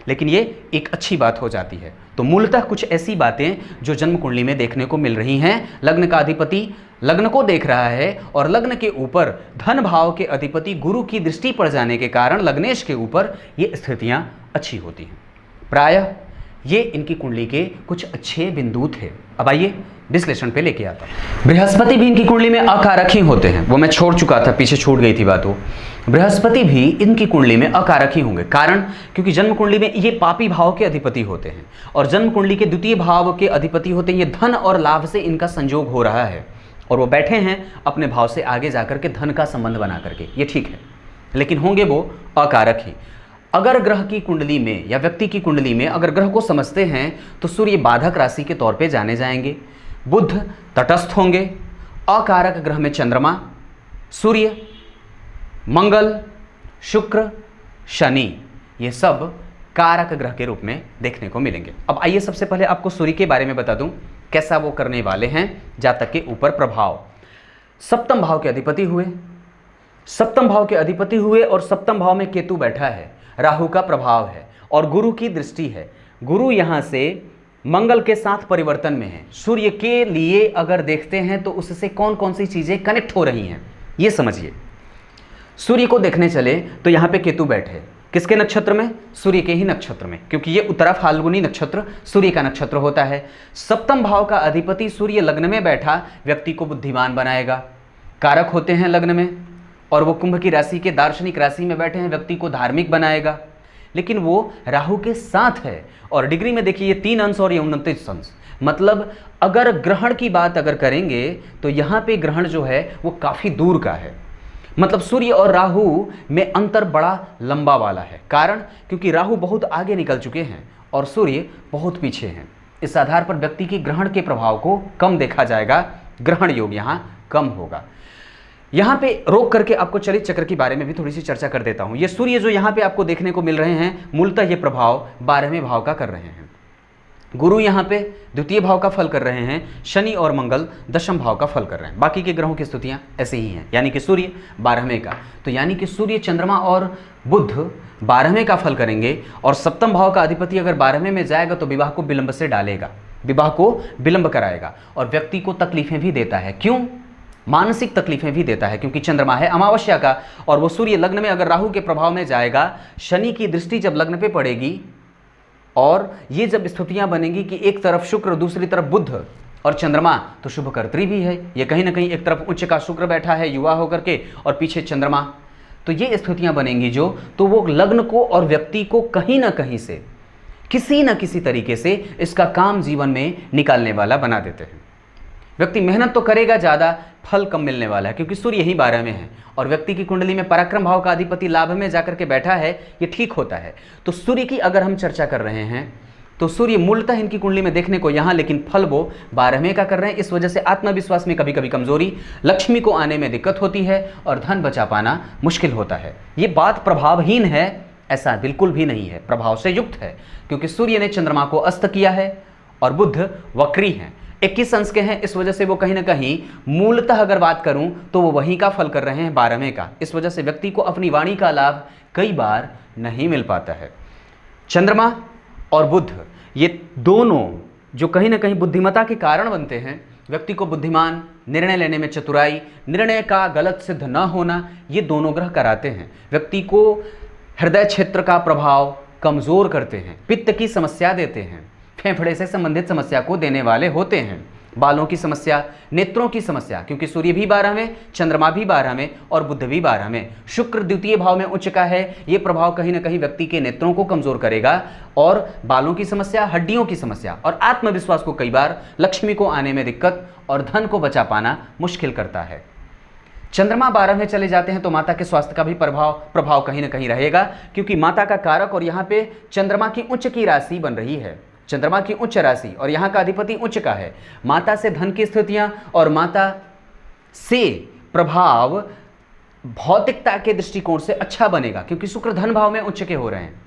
S1: लेकिन ये एक अच्छी बात हो जाती है। तो मूलतः कुछ ऐसी बातें जो जन्म कुंडली में देखने को मिल रही हैं। लग्न का अधिपति लग्न को देख रहा है और लग्न के ऊपर धन भाव के अधिपति गुरु की दृष्टि पड़ जाने के कारण लग्नेश के ऊपर ये स्थितियां अच्छी होती हैं। प्रायः ये इनकी कुंडली के कुछ अच्छे बिंदु थे। अब आइए विश्लेषण पे लेके आता हूं। बृहस्पति भी इनकी कुंडली में अकारक ही होते हैं, वो मैं छोड़ चुका था, पीछे छूट गई थी बात वो। बृहस्पति भी इनकी कुंडली में अकारक ही होंगे, कारण क्योंकि जन्म कुंडली में ये पापी भाव के अधिपति होते हैं और जन्म कुंडली के द्वितीय भाव के अधिपति होते हैं। ये धन और लाभ से इनका संयोग हो रहा है और वो बैठे हैं अपने भाव से आगे जाकर के धन का संबंध बना करके, ये ठीक है, लेकिन होंगे वो अकारक ही। अगर ग्रह की कुंडली में या व्यक्ति की कुंडली में अगर ग्रह को समझते हैं तो सूर्य बाधक राशि के तौर पे जाने जाएंगे, बुध तटस्थ होंगे, अकारक ग्रह में चंद्रमा, सूर्य, मंगल, शुक्र, शनि, ये सब कारक ग्रह के रूप में देखने को मिलेंगे। अब आइए सबसे पहले आपको सूर्य के बारे में बता दूं कैसा वो करने वाले हैं, जातक के ऊपर प्रभाव। सप्तम भाव के अधिपति हुए, सप्तम भाव के अधिपति हुए और सप्तम भाव में केतु बैठा है, राहु का प्रभाव है और गुरु की दृष्टि है। गुरु यहां से मंगल के साथ परिवर्तन में है। सूर्य के लिए अगर देखते हैं तो उससे कौन कौन सी चीजें कनेक्ट हो रही हैं ये समझिए। सूर्य को देखने चले तो यहां पे केतु बैठे, किसके नक्षत्र में? सूर्य के ही नक्षत्र में, क्योंकि ये उत्तरा फाल्गुनी नक्षत्र सूर्य का नक्षत्र होता है। सप्तम भाव का अधिपति सूर्य लग्न में बैठा व्यक्ति को बुद्धिमान बनाएगा, कारक होते हैं लग्न में, और वो कुंभ की राशि के दार्शनिक राशि में बैठे हैं, व्यक्ति को धार्मिक बनाएगा, लेकिन वो राहु के साथ है और डिग्री में देखिए ये 3 अंश और ये 29 अंश, मतलब अगर ग्रहण की बात अगर करेंगे तो यहाँ पे ग्रहण जो है वो काफ़ी दूर का है, मतलब सूर्य और राहु में अंतर बड़ा लंबा वाला है। कारण क्योंकि राहु बहुत आगे निकल चुके हैं और सूर्य बहुत पीछे हैं। इस आधार पर व्यक्ति की ग्रहण के प्रभाव को कम देखा जाएगा, ग्रहण योग यहाँ कम होगा। यहाँ पे रोक करके आपको चलित चक्र के बारे में भी थोड़ी सी चर्चा कर देता हूँ। ये सूर्य जो यहाँ पे आपको देखने को मिल रहे हैं मूलतः ये प्रभाव 12वें भाव का कर रहे हैं। गुरु यहाँ पे द्वितीय भाव का फल कर रहे हैं, शनि और मंगल दशम भाव का फल कर रहे हैं। बाकी के ग्रहों की स्थितियाँ ऐसे ही हैं, यानी कि सूर्य 12वें का, तो यानी कि सूर्य, चंद्रमा और बुध 12वें का फल करेंगे और सप्तम भाव का अधिपति अगर 12वें में जाएगा तो विवाह को विलंब से डालेगा, विवाह को विलंब कराएगा और व्यक्ति को तकलीफें भी देता है। क्यों? मानसिक तकलीफें भी देता है, क्योंकि चंद्रमा है अमावस्या का और वो सूर्य लग्न में अगर राहु के प्रभाव में जाएगा, शनि की दृष्टि जब लग्न पे पड़ेगी और ये जब स्थितियां बनेंगी कि एक तरफ शुक्र दूसरी तरफ बुध और चंद्रमा, तो शुभकर्त्री भी है, ये कहीं ना कहीं एक तरफ उच्च का शुक्र बैठा है युवा होकर के और पीछे चंद्रमा, तो ये स्थितियां बनेंगी जो, तो वो लग्न को और व्यक्ति को कहीं ना कहीं से किसी न किसी तरीके से इसका काम जीवन में निकालने वाला बना देते हैं। व्यक्ति मेहनत तो करेगा ज़्यादा, फल कम मिलने वाला है, क्योंकि सूर्य यही 12 में है और व्यक्ति की कुंडली में पराक्रम भाव का अधिपति लाभ में जाकर के बैठा है, ये ठीक होता है। तो सूर्य की अगर हम चर्चा कर रहे हैं तो सूर्य मूलतः इनकी कुंडली में देखने को यहाँ, लेकिन फल वो 12वें का कर रहे हैं। इस वजह से आत्मविश्वास में कभी कभी कमजोरी, लक्ष्मी को आने में दिक्कत होती है और धन बचा पाना मुश्किल होता है। ये बात प्रभावहीन है, ऐसा बिल्कुल भी नहीं है, प्रभाव से युक्त है, क्योंकि सूर्य ने चंद्रमा को अस्त किया है और बुध वक्री हैं, 21 अंश के हैं। इस वजह से वो कहीं ना कहीं मूलतः अगर बात करूं तो वो वहीं का फल कर रहे हैं, 12वें का। इस वजह से व्यक्ति को अपनी वाणी का लाभ कई बार नहीं मिल पाता है। चंद्रमा और बुध ये दोनों जो कहीं ना कहीं बुद्धिमत्ता के कारण बनते हैं, व्यक्ति को बुद्धिमान, निर्णय लेने में चतुराई, निर्णय का गलत सिद्ध न होना, ये दोनों ग्रह कराते हैं। व्यक्ति को हृदय क्षेत्र का प्रभाव कमजोर करते हैं, पित्त की समस्या देते हैं, फेफड़े से संबंधित समस्या को देने वाले होते हैं, बालों की समस्या, नेत्रों की समस्या, क्योंकि सूर्य भी 12वें, चंद्रमा भी 12वें और बुध भी 12वें। शुक्र द्वितीय भाव में उच्च का है, ये प्रभाव कहीं ना कहीं व्यक्ति के नेत्रों को कमजोर करेगा और बालों की समस्या, हड्डियों की समस्या और आत्मविश्वास को कई बार, लक्ष्मी को आने में दिक्कत और धन को बचा पाना मुश्किल करता है। चंद्रमा 12वें चले जाते हैं तो माता के स्वास्थ्य का भी प्रभाव कहीं ना कहीं रहेगा, क्योंकि माता का कारक और यहाँ पे चंद्रमा की उच्च की राशि बन रही है, चंद्रमा की उच्च राशि और यहाँ का अधिपति उच्च का है। माता से धन की स्थितियां और माता से प्रभाव भौतिकता के दृष्टिकोण से अच्छा बनेगा, क्योंकि शुक्र धन भाव में उच्च के हो रहे हैं,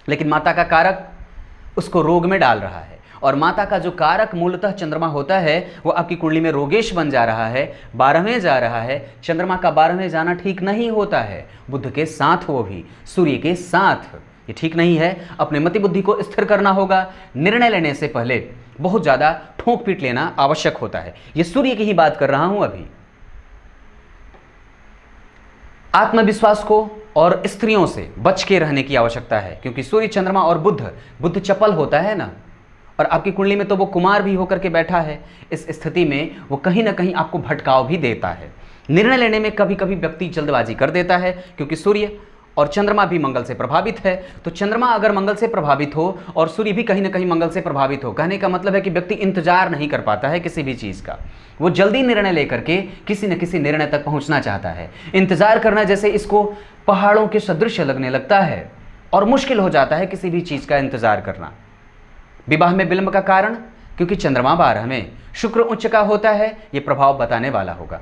S1: लेकिन माता का कारक उसको रोग में डाल रहा है और माता का जो कारक मूलतः चंद्रमा होता है वो आपकी कुंडली में रोगेश बन जा रहा है, 12वें जा रहा है। चंद्रमा का 12वें जाना ठीक नहीं होता है, बुध के साथ, वो भी सूर्य के साथ, ये ठीक नहीं है। अपने मति बुद्धि को स्थिर करना होगा, निर्णय लेने से पहले बहुत ज़्यादा ठोक पीट लेना आवश्यक होता है। ये सूर्य की ही बात कर रहा हूं अभी। आत्मविश्वास को और स्त्रियों से बच के रहने की आवश्यकता है, क्योंकि सूर्य, चंद्रमा और बुध चपल होता है ना, और आपकी कुंडली में तो वो कुमार भी होकर के बैठा है। इस स्थिति में वो कहीं ना कहीं आपको भटकाव भी देता है। निर्णय लेने में कभी कभी व्यक्ति जल्दबाजी कर देता है, क्योंकि सूर्य और चंद्रमा भी मंगल से प्रभावित है। तो चंद्रमा अगर मंगल से प्रभावित हो और सूर्य भी कहीं ना कहीं मंगल से प्रभावित हो, कहने का मतलब है कि व्यक्ति इंतजार नहीं कर पाता है किसी भी चीज़ का, वो जल्दी निर्णय लेकर के किसी न किसी निर्णय तक पहुंचना चाहता है। इंतजार करना जैसे इसको पहाड़ों के सदृश लगने लगता है और मुश्किल हो जाता है किसी भी चीज़ का इंतजार करना। विवाह में विलंब का कारण, क्योंकि चंद्रमा 12वें, शुक्र उच्च का होता है, ये प्रभाव बताने वाला होगा।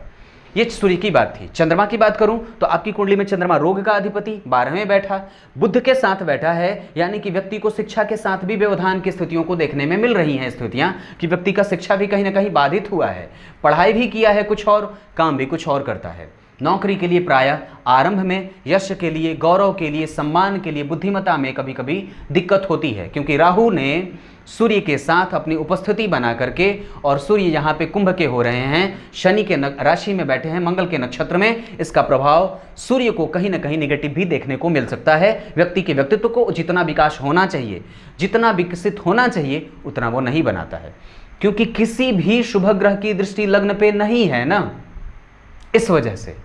S1: ये सूर्य की बात थी। चंद्रमा की बात करूं तो आपकी कुंडली में चंद्रमा रोग का अधिपति 12वें बैठा, बुध के साथ बैठा है, यानी कि व्यक्ति को शिक्षा के साथ भी व्यवधान की स्थितियों को देखने में मिल रही हैं स्थितियां, कि व्यक्ति का शिक्षा भी कहीं ना कहीं बाधित हुआ है, पढ़ाई भी किया है कुछ और, काम भी कुछ और करता है। नौकरी के लिए प्रायः आरंभ में, यश के लिए, गौरव के लिए, सम्मान के लिए, बुद्धिमत्ता में कभी कभी दिक्कत होती है, क्योंकि राहु ने सूर्य के साथ अपनी उपस्थिति बना करके, और सूर्य यहाँ पे कुंभ के हो रहे हैं, शनि के राशि में बैठे हैं, मंगल के नक्षत्र में। इसका प्रभाव सूर्य को कहीं ना कहीं नेगेटिव भी देखने को मिल सकता है। व्यक्ति के व्यक्तित्व को जितना विकास होना चाहिए, जितना विकसित होना चाहिए, उतना वो नहीं बनाता है, क्योंकि किसी भी शुभ ग्रह की दृष्टि लग्न पे नहीं है ना, इस वजह से।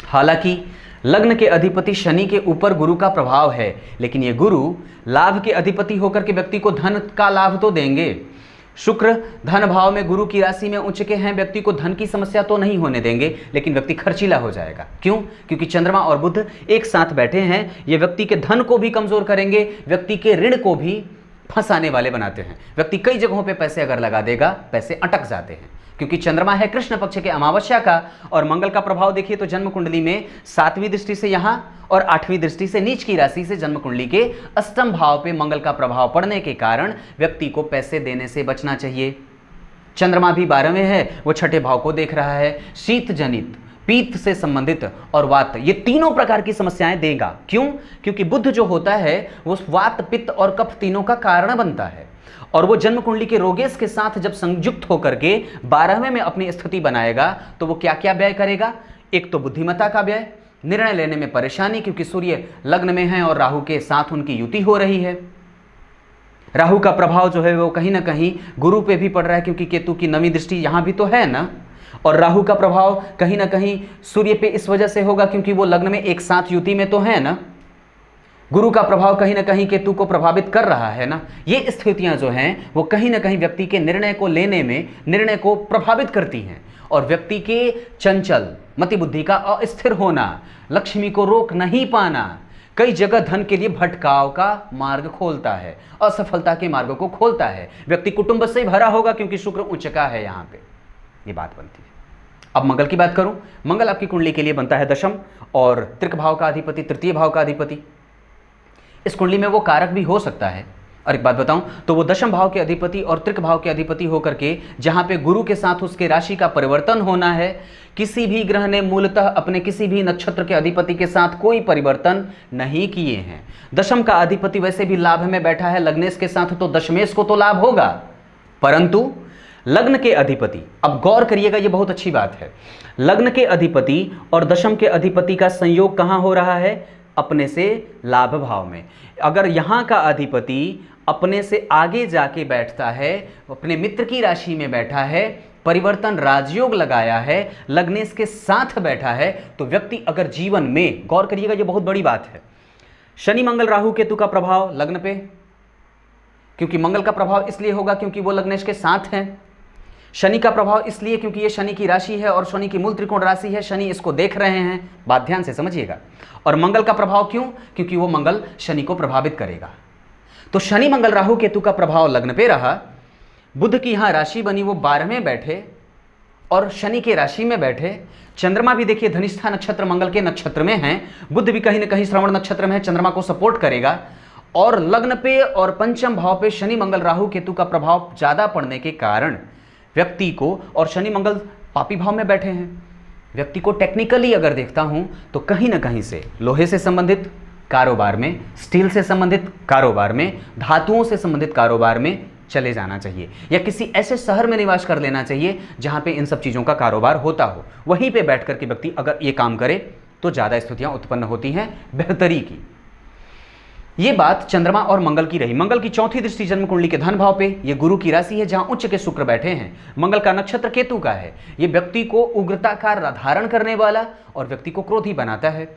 S1: हालांकि लग्न के अधिपति शनि के ऊपर गुरु का प्रभाव है, लेकिन ये गुरु लाभ के अधिपति होकर के व्यक्ति को धन का लाभ तो देंगे। शुक्र धन भाव में गुरु की राशि में उच्च के हैं, व्यक्ति को धन की समस्या तो नहीं होने देंगे, लेकिन व्यक्ति खर्चीला हो जाएगा। क्यों? क्योंकि चंद्रमा और बुध एक साथ बैठे हैं, ये व्यक्ति के धन को भी कमजोर करेंगे, व्यक्ति के ऋण को भी फंसाने वाले बनाते हैं। व्यक्ति कई जगहों पे पैसे अगर लगा देगा, पैसे अटक जाते हैं, क्योंकि चंद्रमा है कृष्ण पक्ष के अमावस्या का, और मंगल का प्रभाव देखिए तो जन्म कुंडली में 7वीं दृष्टि से यहाँ और 8वीं दृष्टि से नीच की राशि से जन्म कुंडली के अष्टम भाव पे मंगल का प्रभाव पड़ने के कारण व्यक्ति को पैसे देने से बचना चाहिए। चंद्रमा भी 12वें है, वो छठे भाव को देख रहा है, शीत जनित, पीत से संबंधित और वात, ये तीनों प्रकार की समस्याएं देगा। क्यों? क्योंकि बुध जो होता है वो वात, पित्त और कफ तीनों का कारण बनता है, और वो जन्म कुंडली के रोगेश के साथ जब संयुक्त होकर के 12वें में अपनी स्थिति बनाएगा तो वो क्या क्या व्यय करेगा? एक तो बुद्धिमत्ता का व्यय, निर्णय लेने में परेशानी, क्योंकि सूर्य लग्न में है और राहु के साथ उनकी युति हो रही है। राहु का प्रभाव जो है वो कहीं ना कहीं गुरु पे भी पड़ रहा है, क्योंकि केतु की 9वीं दृष्टि यहाँ भी तो है ना, और राहु का प्रभाव कहीं ना कहीं सूर्य पे इस वजह से होगा क्योंकि वो लग्न में एक साथ युति में तो है ना। गुरु का प्रभाव कहीं ना कहीं केतु को प्रभावित कर रहा है ना, ये स्थितियां जो हैं वो कहीं ना कहीं व्यक्ति के निर्णय को लेने में, निर्णय को प्रभावित करती हैं। और व्यक्ति के चंचल मति बुद्धि का अस्थिर होना, लक्ष्मी को रोक नहीं पाना, कई जगह धन के लिए भटकाव का मार्ग खोलता है, असफलता के मार्ग को खोलता है। व्यक्ति कुटुंब से भरा होगा क्योंकि शुक्र उच्च का है, यहां पे ये बात बनती है। अब मंगल की बात करूं, मंगल आपकी कुंडली के लिए बनता है दशम और तृक भाव का अधिपति, तृतीय भाव का अधिपति। इस कुंडली में वो कारक भी हो सकता है। और एक बात बताऊं तो वो दशम भाव के अधिपति और तृक भाव के अधिपति होकर के जहां पे गुरु के साथ उसके राशि का परिवर्तन होना है, किसी भी ग्रह ने मूलतः अपने किसी भी नक्षत्र के अधिपति के साथ कोई परिवर्तन नहीं किए हैं। दशम का अधिपति वैसे भी लाभ में बैठा है लग्नेश के साथ, तो दशमेश को तो लाभ होगा, परंतु लग्न के अधिपति, अब गौर करिएगा, ये बहुत अच्छी बात है, लग्न के अधिपति और दशम के अधिपति का संयोग कहां हो रहा है? अपने से लाभ भाव में। अगर यहां का अधिपति अपने से आगे जाके बैठता है, अपने मित्र की राशि में बैठा है, परिवर्तन राजयोग लगाया है, लग्नेश के साथ बैठा है, तो व्यक्ति अगर जीवन में, गौर करिएगा ये बहुत बड़ी बात है, शनि मंगल राहु केतु का प्रभाव लग्न पे, क्योंकि मंगल का प्रभाव इसलिए होगा क्योंकि वो लग्नेश के साथ है। शनि का प्रभाव इसलिए क्योंकि ये शनि की राशि है और शनि की मूल त्रिकोण राशि है, शनि इसको देख रहे हैं, बात ध्यान से समझिएगा। और मंगल का प्रभाव क्यों? क्योंकि वो मंगल शनि को प्रभावित करेगा। तो शनि मंगल राहु केतु का प्रभाव लग्न पे रहा, बुध की यहां राशि बनी, वो 12वें बैठे और शनि के राशि में बैठे। चंद्रमा भी देखिए धनिष्ठा नक्षत्र मंगल के नक्षत्र में है, बुध भी कहीं ना कहीं श्रवण नक्षत्र में है, चंद्रमा को सपोर्ट करेगा। और लग्न पे और पंचम भाव पे शनि मंगल राहु केतु का प्रभाव ज्यादा पड़ने के कारण व्यक्ति को, और शनि मंगल पापी भाव में बैठे हैं, व्यक्ति को टेक्निकली अगर देखता हूं तो कहीं ना कहीं से लोहे से संबंधित कारोबार में, स्टील से संबंधित कारोबार में, धातुओं से संबंधित कारोबार में चले जाना चाहिए, या किसी ऐसे शहर में निवास कर लेना चाहिए जहां पे इन सब चीज़ों का कारोबार होता हो। वहीं पे बैठ कर के व्यक्ति अगर ये काम करे तो ज़्यादा स्थितियां उत्पन्न होती हैं बेहतरी की। ये बात चंद्रमा और मंगल की रही। मंगल की चौथी दृष्टि जन्म कुंडली के धन भाव पे, ये गुरु की राशि है जहां उच्च के शुक्र बैठे हैं। मंगल का नक्षत्र केतु का है, ये व्यक्ति को उग्रता का धारण करने वाला और व्यक्ति को क्रोधी बनाता है।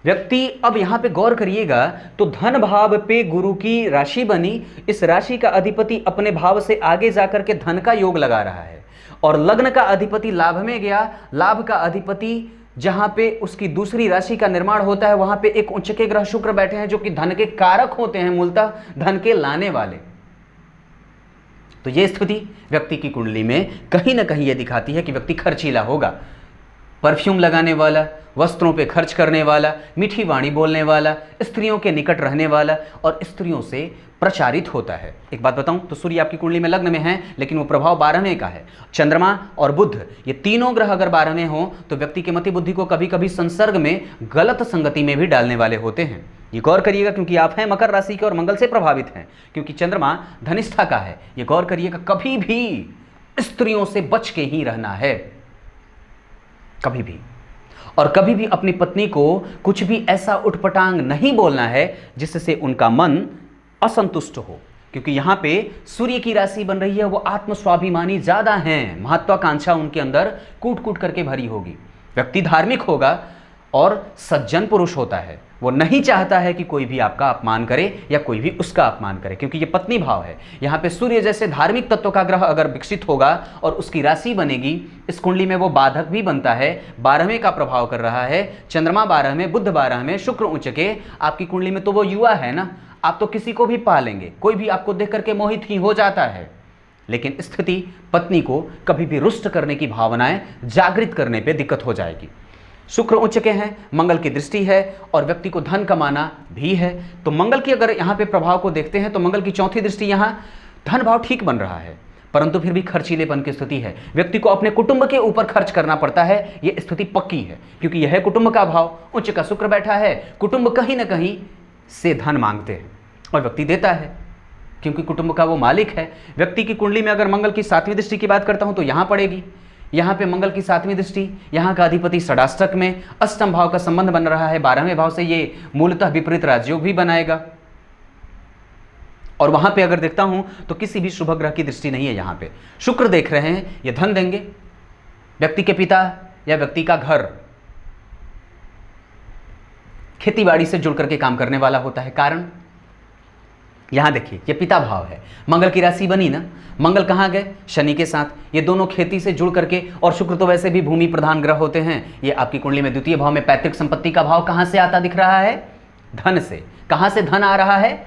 S1: व्यक्ति, अब यहां पे गौर करिएगा, तो धन भाव पे गुरु की राशि बनी, इस राशि का अधिपति अपने भाव से आगे जाकर के धन का योग लगा रहा है, और लग्न का अधिपति लाभ में गया, लाभ का अधिपति जहां पे उसकी दूसरी राशि का निर्माण होता है, वहां पे एक उच्च के ग्रह शुक्र बैठे हैं जो कि धन के कारक होते हैं, मूलतः धन के लाने वाले। तो यह स्थिति व्यक्ति की कुंडली में कहीं ना कहीं यह दिखाती है कि व्यक्ति खर्चीला होगा, परफ्यूम लगाने वाला, वस्त्रों पे खर्च करने वाला, मीठी वाणी बोलने वाला, स्त्रियों के निकट रहने वाला और स्त्रियों से प्रचारित होता है। एक बात बताऊं तो सूर्य आपकी कुंडली में लग्न में है, लेकिन वो प्रभाव 12वें का है। चंद्रमा और बुध, ये तीनों ग्रह अगर 12वें हो तो व्यक्ति की मति बुद्धि को कभी कभी संसर्ग में, गलत संगति में भी डालने वाले होते हैं। ये गौर करिएगा, क्योंकि आप हैं मकर राशि के और मंगल से प्रभावित हैं, क्योंकि चंद्रमा धनिष्ठा का है। ये गौर करिएगा, कभी भी स्त्रियों से बच के ही रहना है, कभी भी। और कभी भी अपनी पत्नी को कुछ भी ऐसा उटपटांग नहीं बोलना है जिससे उनका मन असंतुष्ट हो, क्योंकि यहां पे सूर्य की राशि बन रही है, वो आत्मस्वाभिमानी ज्यादा हैं, महत्वाकांक्षा उनके अंदर कूट कूट करके भरी होगी। व्यक्ति धार्मिक होगा और सज्जन पुरुष होता है, वो नहीं चाहता है कि कोई भी आपका अपमान करे या कोई भी उसका अपमान करे, क्योंकि ये पत्नी भाव है। यहाँ पे सूर्य जैसे धार्मिक तत्व का ग्रह अगर विकसित होगा और उसकी राशि बनेगी, इस कुंडली में वो बाधक भी बनता है, 12वें का प्रभाव कर रहा है। चंद्रमा 12वें, बुध 12वें, शुक्र उच्च के, आपकी कुंडली में तो वो युवा है ना, आप तो किसी को भी पा लेंगे, कोई भी आपको देख करके मोहित ही हो जाता है। लेकिन स्थिति पत्नी को कभी भी रुष्ट करने की भावनाएं जागृत करने पे दिक्कत हो जाएगी। शुक्र उच्च के हैं, मंगल की दृष्टि है और व्यक्ति को धन कमाना भी है। तो मंगल की अगर यहाँ पे प्रभाव को देखते हैं तो मंगल की चौथी दृष्टि, यहाँ धन भाव ठीक बन रहा है, परंतु फिर भी खर्चीलेपन की स्थिति है। व्यक्ति को अपने कुटुंब के ऊपर खर्च करना पड़ता है, ये स्थिति पक्की है, क्योंकि यह है कुटुंब का भाव, उच्च का शुक्र बैठा है। कुटुंब कहीं ना कहीं से धन मांगते हैं और व्यक्ति देता है, क्योंकि कुटुंब का वो मालिक है। व्यक्ति की कुंडली में अगर मंगल की 7वीं दृष्टि की बात करता हूं तो यहां पड़ेगी, यहां पे मंगल की 7वीं दृष्टि, यहां का अधिपति षडाष्टक में, अष्टम भाव का संबंध बन रहा है 12वें भाव से, ये मूलतः विपरीत राजयोग भी बनाएगा। और वहां पे अगर देखता हूं तो किसी भी शुभ ग्रह की दृष्टि नहीं है। यहां पे शुक्र देख रहे हैं, ये धन देंगे, व्यक्ति के पिता या व्यक्ति का घर, खेतीबाड़ी से जुड़ करके काम करने वाला होता है। कारण यहां देखिए, ये पिता भाव है, मंगल की राशि बनी ना, मंगल कहां गए, शनि के साथ। ये दोनों खेती से जुड़ करके, और शुक्र तो वैसे भी भूमि प्रधान ग्रह होते हैं। ये आपकी कुंडली में द्वितीय भाव में पैतृक संपत्ति का भाव कहां से आता दिख रहा है, धन से। कहां से धन आ रहा है,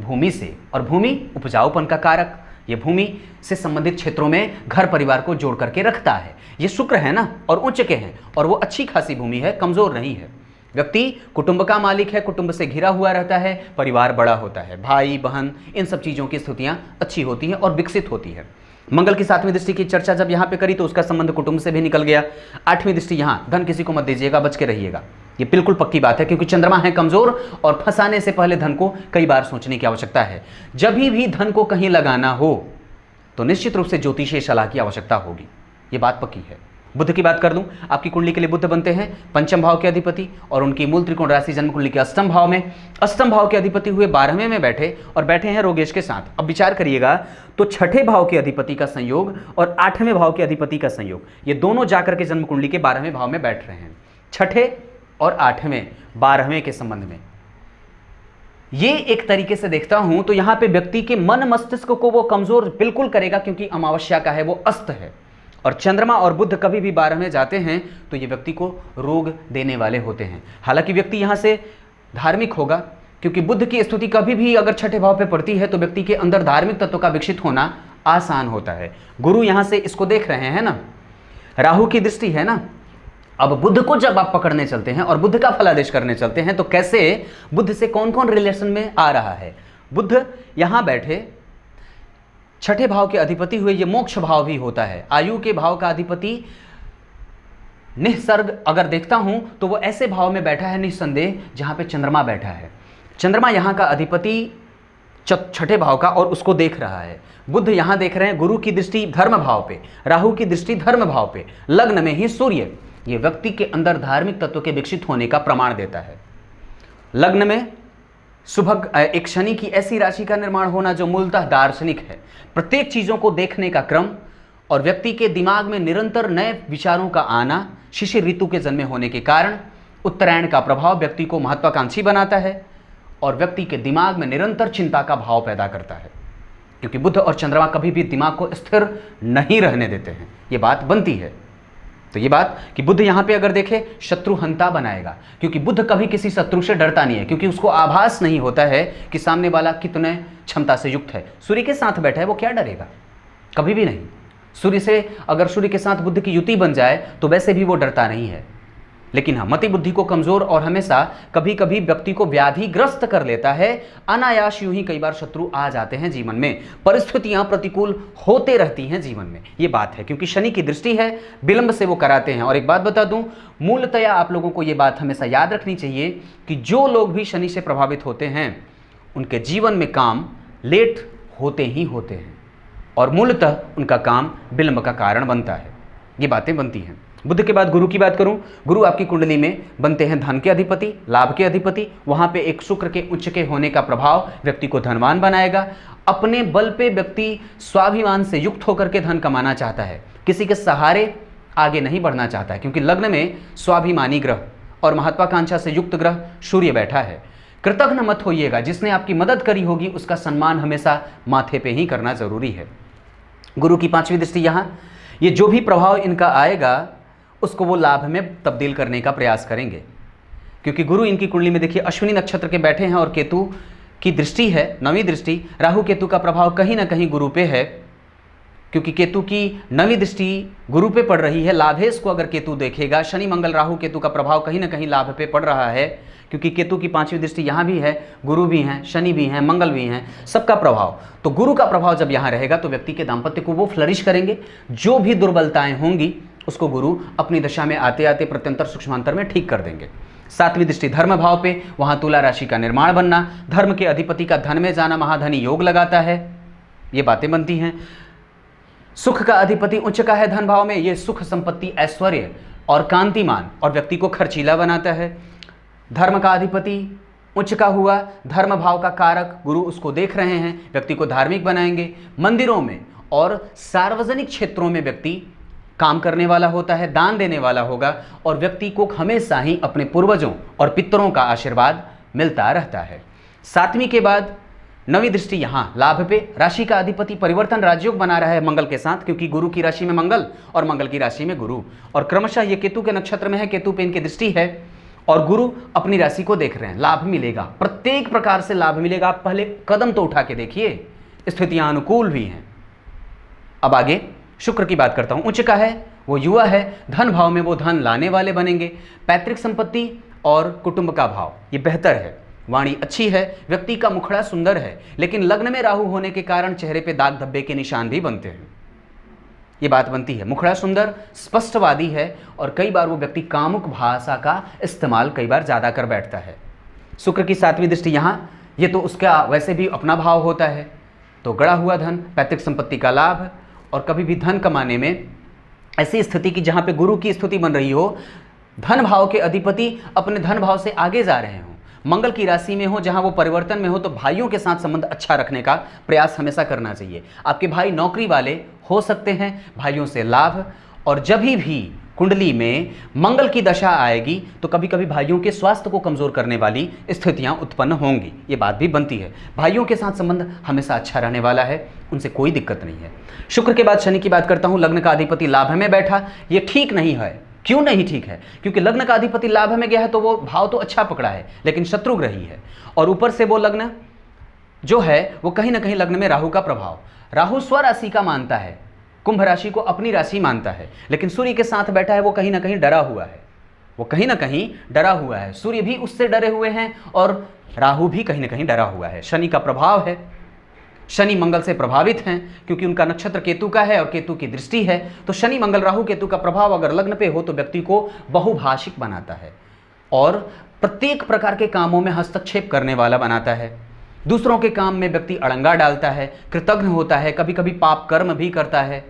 S1: भूमि से। और भूमि उपजाऊपन का कारक, ये भूमि से संबंधित क्षेत्रों में घर परिवार को जोड़ करके रखता है। ये शुक्र है ना, और उच्च के हैं, और वो अच्छी खासी भूमि है, कमजोर नहीं है। व्यक्ति कुटुंब का मालिक है, कुटुंब से घिरा हुआ रहता है, परिवार बड़ा होता है, भाई बहन, इन सब चीज़ों की स्थितियां अच्छी होती हैं और विकसित होती है। मंगल की 7वीं दृष्टि की चर्चा जब यहाँ पे करी तो उसका संबंध कुटुंब से भी निकल गया। 8वीं दृष्टि यहाँ, धन किसी को मत दीजिएगा, बच के रहिएगा, ये बिल्कुल पक्की बात है, क्योंकि चंद्रमा है कमजोर, और फंसाने से पहले धन को कई बार सोचने की आवश्यकता है। जब भी धन को कहीं लगाना हो तो निश्चित रूप से ज्योतिषीय सलाह की आवश्यकता होगी, ये बात पक्की है। बुध की बात कर दूं, आपकी कुंडली के लिए बुध बनते हैं पंचम भाव के अधिपति, और उनकी मूल त्रिकोण राशि जन्म कुंडली के अष्टम भाव में। अष्टम भाव के अधिपति हुए 12वें में बैठे, और बैठे हैं रोगेश के साथ। अब विचार करिएगा तो छठे भाव के अधिपति का संयोग और 8वें भाव के अधिपति का संयोग, ये दोनों जाकर के जन्म कुंडली के 12वें भाव में बैठ रहे हैं। छठे और 8वें 12वें के संबंध में ये एक तरीके से देखता हूं तो यहां पे व्यक्ति के मन मस्तिष्क को वो कमजोर बिल्कुल करेगा, क्योंकि अमावस्या का है, वो अस्त है। और चंद्रमा और बुध कभी भी 12 में जाते हैं तो ये व्यक्ति को रोग देने वाले होते हैं। हालांकि व्यक्ति यहां से धार्मिक होगा, क्योंकि बुध की स्थिति कभी भी अगर छठे भाव पे पड़ती है तो व्यक्ति के अंदर धार्मिक तत्व का विकसित होना आसान होता है। गुरु यहां से इसको देख रहे हैं ना, राहु की दृष्टि है ना। अब बुध को जब आप पकड़ने चलते हैं और बुध का फलादेश करने चलते हैं तो कैसे बुध से कौन कौन रिलेशन में आ रहा है। बुध यहां बैठे छठे भाव के अधिपति हुए, ये मोक्ष भाव भी होता है, आयु के भाव का अधिपति। निसर्ग अगर देखता हूं तो वो ऐसे भाव में बैठा है निस्संदेह जहां पे चंद्रमा बैठा है। चंद्रमा यहां का अधिपति छठे भाव का, और उसको देख रहा है। बुध यहां देख रहे हैं, गुरु की दृष्टि धर्म भाव पे, राहु की दृष्टि धर्म भाव पे, लग्न में ही सूर्य। ये व्यक्ति के अंदर धार्मिक तत्व के विकसित होने का प्रमाण देता है। लग्न में सुभग एक शनि की ऐसी राशि का निर्माण होना जो मूलतः दार्शनिक है, प्रत्येक चीजों को देखने का क्रम, और व्यक्ति के दिमाग में निरंतर नए विचारों का आना। शिशिर ऋतु के जन्मे होने के कारण उत्तरायण का प्रभाव व्यक्ति को महत्वाकांक्षी बनाता है, और व्यक्ति के दिमाग में निरंतर चिंता का भाव पैदा करता है, क्योंकि बुध और चंद्रमा कभी भी दिमाग को स्थिर नहीं रहने देते हैं, ये बात बनती है। तो ये बात कि बुध यहां पे अगर देखे शत्रु हंता बनाएगा, क्योंकि बुध कभी किसी शत्रु से डरता नहीं है, क्योंकि उसको आभास नहीं होता है कि सामने वाला कितने क्षमता से युक्त है। सूर्य के साथ बैठा है, वो क्या डरेगा, कभी भी नहीं। सूर्य से अगर सूर्य के साथ बुध की युति बन जाए तो वैसे भी वो डरता नहीं है। लेकिन हाँ, मति बुद्धि को कमजोर और हमेशा कभी कभी व्यक्ति को व्याधिग्रस्त कर लेता है। अनायास यूं ही कई बार शत्रु आ जाते हैं जीवन में, परिस्थितियां प्रतिकूल होते रहती हैं जीवन में, ये बात है। क्योंकि शनि की दृष्टि है, विलंब से वो कराते हैं। और एक बात बता दूं, मूलतया आप लोगों को ये बात हमेशा याद रखनी चाहिए कि जो लोग भी शनि से प्रभावित होते हैं उनके जीवन में काम लेट होते ही होते हैं, और मूलतः उनका काम विलंब का कारण बनता है। ये बातें बनती हैं। बुध के बाद गुरु की बात करूं, गुरु आपकी कुंडली में बनते हैं धन के अधिपति, लाभ के अधिपति। वहां पे एक शुक्र के उच्च के होने का प्रभाव व्यक्ति को धनवान बनाएगा। अपने बल पे व्यक्ति स्वाभिमान से युक्त होकर के धन कमाना चाहता है, किसी के सहारे आगे नहीं बढ़ना चाहता है, क्योंकि लग्न में स्वाभिमानी ग्रह और महत्वाकांक्षा से युक्त ग्रह सूर्य बैठा है। कृतघ्न मत होइएगा, जिसने आपकी मदद करी होगी उसका सम्मान हमेशा माथे पे ही करना जरूरी है। गुरु की 5वीं दृष्टि यहाँ, ये जो भी प्रभाव इनका आएगा उसको वो लाभ में तब्दील करने का प्रयास करेंगे, क्योंकि गुरु इनकी कुंडली में देखिए अश्विनी नक्षत्र के बैठे हैं, और केतु की दृष्टि है 9वीं दृष्टि। राहु केतु का प्रभाव कहीं ना कहीं गुरु पे है, क्योंकि केतु की 9वीं दृष्टि गुरु पे पड़ रही है। लाभेश को अगर केतु देखेगा, शनि मंगल राहु केतु का प्रभाव कहीं ना कहीं लाभ पे पड़ रहा है, क्योंकि केतु की 5वीं दृष्टि यहाँ भी है, गुरु भी हैं, शनि भी हैं, मंगल भी हैं, सबका प्रभाव। तो गुरु का प्रभाव जब यहाँ रहेगा तो व्यक्ति के दाम्पत्य को वो फ्लरिश करेंगे। जो भी दुर्बलताएं होंगी उसको गुरु अपनी दशा में आते आते प्रत्यंतर सूक्ष्मांतर में ठीक कर देंगे। 7वीं दृष्टि धर्म भाव पे, वहां तुला राशि का निर्माण बनना, धर्म के अधिपति का धन में जाना महाधनी योग लगाता है, ये बातें बनती हैं। सुख का अधिपति उच्च का है धन भाव में, ये सुख संपत्ति ऐश्वर्य और कांतिमान और व्यक्ति को खर्चीला बनाता है। धर्म का अधिपति उच्च का हुआ, धर्म भाव का कारक गुरु उसको देख रहे हैं, व्यक्ति को धार्मिक बनाएंगे। मंदिरों में और सार्वजनिक क्षेत्रों में व्यक्ति काम करने वाला होता है, दान देने वाला होगा और व्यक्ति को हमेशा ही अपने पूर्वजों और पितरों का आशीर्वाद मिलता रहता है। 7वीं के बाद 9वीं दृष्टि यहाँ लाभ पे, राशि का अधिपति परिवर्तन राजयोग बना रहा है मंगल के साथ, क्योंकि गुरु की राशि में मंगल और मंगल की राशि में गुरु, और क्रमशः ये केतु के नक्षत्र में है, केतु पे इनकी दृष्टि है और गुरु अपनी राशि को देख रहे हैं। लाभ मिलेगा, प्रत्येक प्रकार से लाभ मिलेगा। आप पहले कदम तो उठा के देखिए, स्थितियां अनुकूल भी हैं। अब आगे शुक्र की बात करता हूं। उच्च का है, वो युवा है, धन भाव में वो धन लाने वाले बनेंगे। पैतृक संपत्ति और कुटुंब का भाव ये बेहतर है। वाणी अच्छी है, व्यक्ति का मुखड़ा सुंदर है, लेकिन लग्न में राहु होने के कारण चेहरे पे दाग धब्बे के निशान भी बनते हैं। ये बात बनती है। मुखड़ा सुंदर, स्पष्टवादी है और कई बार वो व्यक्ति कामुक भाषा का इस्तेमाल कई बार ज़्यादा कर बैठता है। शुक्र की 7वीं दृष्टि यहाँ, ये तो उसका वैसे भी अपना भाव होता है, तो गड़ा हुआ धन, पैतृक संपत्ति का लाभ और कभी भी धन कमाने में ऐसी स्थिति की जहाँ पे गुरु की स्थिति बन रही हो, धन भाव के अधिपति अपने धन भाव से आगे जा रहे हों, मंगल की राशि में हो जहां वो परिवर्तन में हो, तो भाइयों के साथ संबंध अच्छा रखने का प्रयास हमेशा करना चाहिए। आपके भाई नौकरी वाले हो सकते हैं, भाइयों से लाभ। और जब भी कुंडली में मंगल की दशा आएगी तो कभी कभी भाइयों के स्वास्थ्य को कमजोर करने वाली स्थितियां उत्पन्न होंगी, ये बात भी बनती है। भाइयों के साथ संबंध हमेशा अच्छा रहने वाला है, उनसे कोई दिक्कत नहीं है। शुक्र के बाद शनि की बात करता हूं। लग्न का अधिपति लाभ में बैठा, ये ठीक नहीं है। क्यों नहीं ठीक है? क्योंकि लग्न का अधिपति लाभ में गया है तो वो भाव तो अच्छा पकड़ा है, लेकिन शत्रु ग्रही है और ऊपर से वो लग्न जो है वो कहीं ना कहीं लग्न में राहु का प्रभाव। राहु स्वराशि का मानता है, कुंभ राशि को अपनी राशि मानता है, लेकिन सूर्य के साथ बैठा है, वो कहीं ना कहीं डरा हुआ है, वो कहीं ना कहीं डरा हुआ है। सूर्य भी उससे डरे हुए हैं और राहु भी कहीं ना कहीं डरा हुआ है। शनि का प्रभाव है, शनि मंगल से प्रभावित हैं क्योंकि उनका नक्षत्र केतु का है और केतु की दृष्टि है। तो शनि मंगल राहु केतु का प्रभाव अगर लग्न पे हो तो व्यक्ति को बहुभाषिक बनाता है और प्रत्येक प्रकार के कामों में हस्तक्षेप करने वाला बनाता है। दूसरों के काम में व्यक्ति अड़ंगा डालता है, कृतज्ञ होता है, कभी कभी पाप कर्म भी करता है,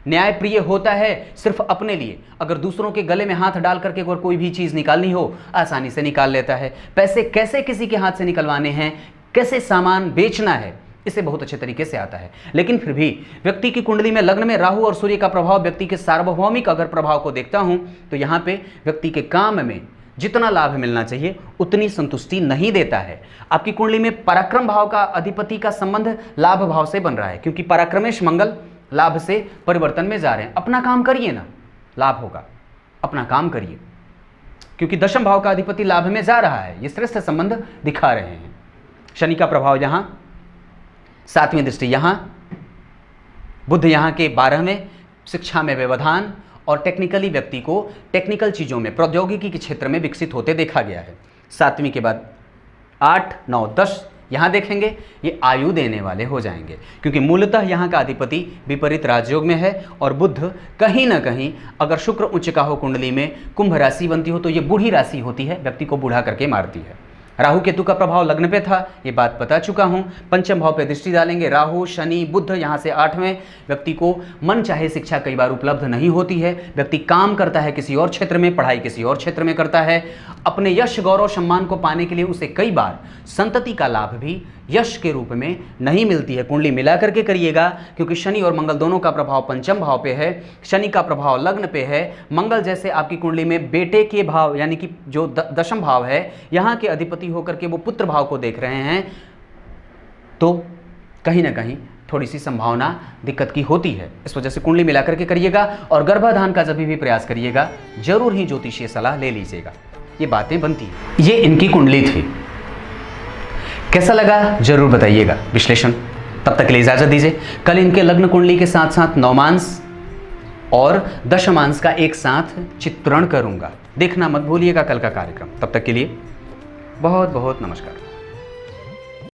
S1: न्यायप्रिय होता है सिर्फ अपने लिए। अगर दूसरों के गले में हाथ डाल करके अगर कोई भी चीज़ निकालनी हो आसानी से निकाल लेता है। पैसे कैसे किसी के हाथ से निकलवाने हैं, कैसे सामान बेचना है, इसे बहुत अच्छे तरीके से आता है। लेकिन फिर भी व्यक्ति की कुंडली में लग्न में राहु और सूर्य का प्रभाव, व्यक्ति के सार्वभौमिक अगर प्रभाव को देखता हूं तो यहाँ पे व्यक्ति के काम में जितना लाभ मिलना चाहिए उतनी संतुष्टि नहीं देता है। आपकी कुंडली में पराक्रम भाव का अधिपति का संबंध लाभ भाव से बन रहा है, क्योंकि पराक्रमेश मंगल लाभ से परिवर्तन में जा रहे हैं। अपना काम करिए ना, लाभ होगा, अपना काम करिए, क्योंकि दशम भाव का अधिपति लाभ में जा रहा है, ये श्रेष्ठ संबंध दिखा रहे हैं। शनि का प्रभाव यहाँ, 7वीं दृष्टि यहाँ, बुध यहाँ के 12वें, शिक्षा में व्यवधान और टेक्निकली व्यक्ति को टेक्निकल चीज़ों में प्रौद्योगिकी के क्षेत्र में विकसित होते देखा गया है। 7वीं के बाद 8, 9, 10 यहाँ देखेंगे, ये आयु देने वाले हो जाएंगे, क्योंकि मूलतः यहाँ का अधिपति विपरीत राजयोग में है और बुध कहीं ना कहीं अगर शुक्र उच्च का हो कुंडली में, कुंभ राशि बनती हो तो ये बूढ़ी राशि होती है, व्यक्ति को बूढ़ा करके मारती है। राहु केतु का प्रभाव लग्न पे था, ये बात बता चुका हूँ। पंचम भाव पे दृष्टि डालेंगे, राहु शनि बुध यहाँ से 8वें, व्यक्ति को मन चाहे शिक्षा कई बार उपलब्ध नहीं होती है। व्यक्ति काम करता है किसी और क्षेत्र में, पढ़ाई किसी और क्षेत्र में करता है। अपने यश गौरव सम्मान को पाने के लिए उसे कई बार संतति का लाभ भी यश के रूप में नहीं मिलती है। कुंडली मिला करके करिएगा, क्योंकि शनि और मंगल दोनों का प्रभाव पंचम भाव पे है, शनि का प्रभाव लग्न पे है। मंगल जैसे आपकी कुंडली में बेटे के भाव यानी कि जो दशम भाव है यहाँ के अधिपति होकर के वो पुत्र भाव को देख रहे हैं, तो कहीं ना कहीं थोड़ी सी संभावना दिक्कत की होती है। इस वजह से कुंडली मिला करके करिएगा और गर्भाधान का जब भी प्रयास करिएगा जरूर ही ज्योतिषीय सलाह ले लीजिएगा। ये बातें बनती हैं। ये इनकी कुंडली थी, कैसा लगा जरूर बताइएगा विश्लेषण। तब तक के लिए इजाजत दीजिए। कल इनके लग्न कुंडली के साथ साथ नवमांश और दशमांश का एक साथ चित्रण करूंगा, देखना मत भूलिएगा कल का कार्यक्रम। तब तक के लिए बहुत बहुत नमस्कार।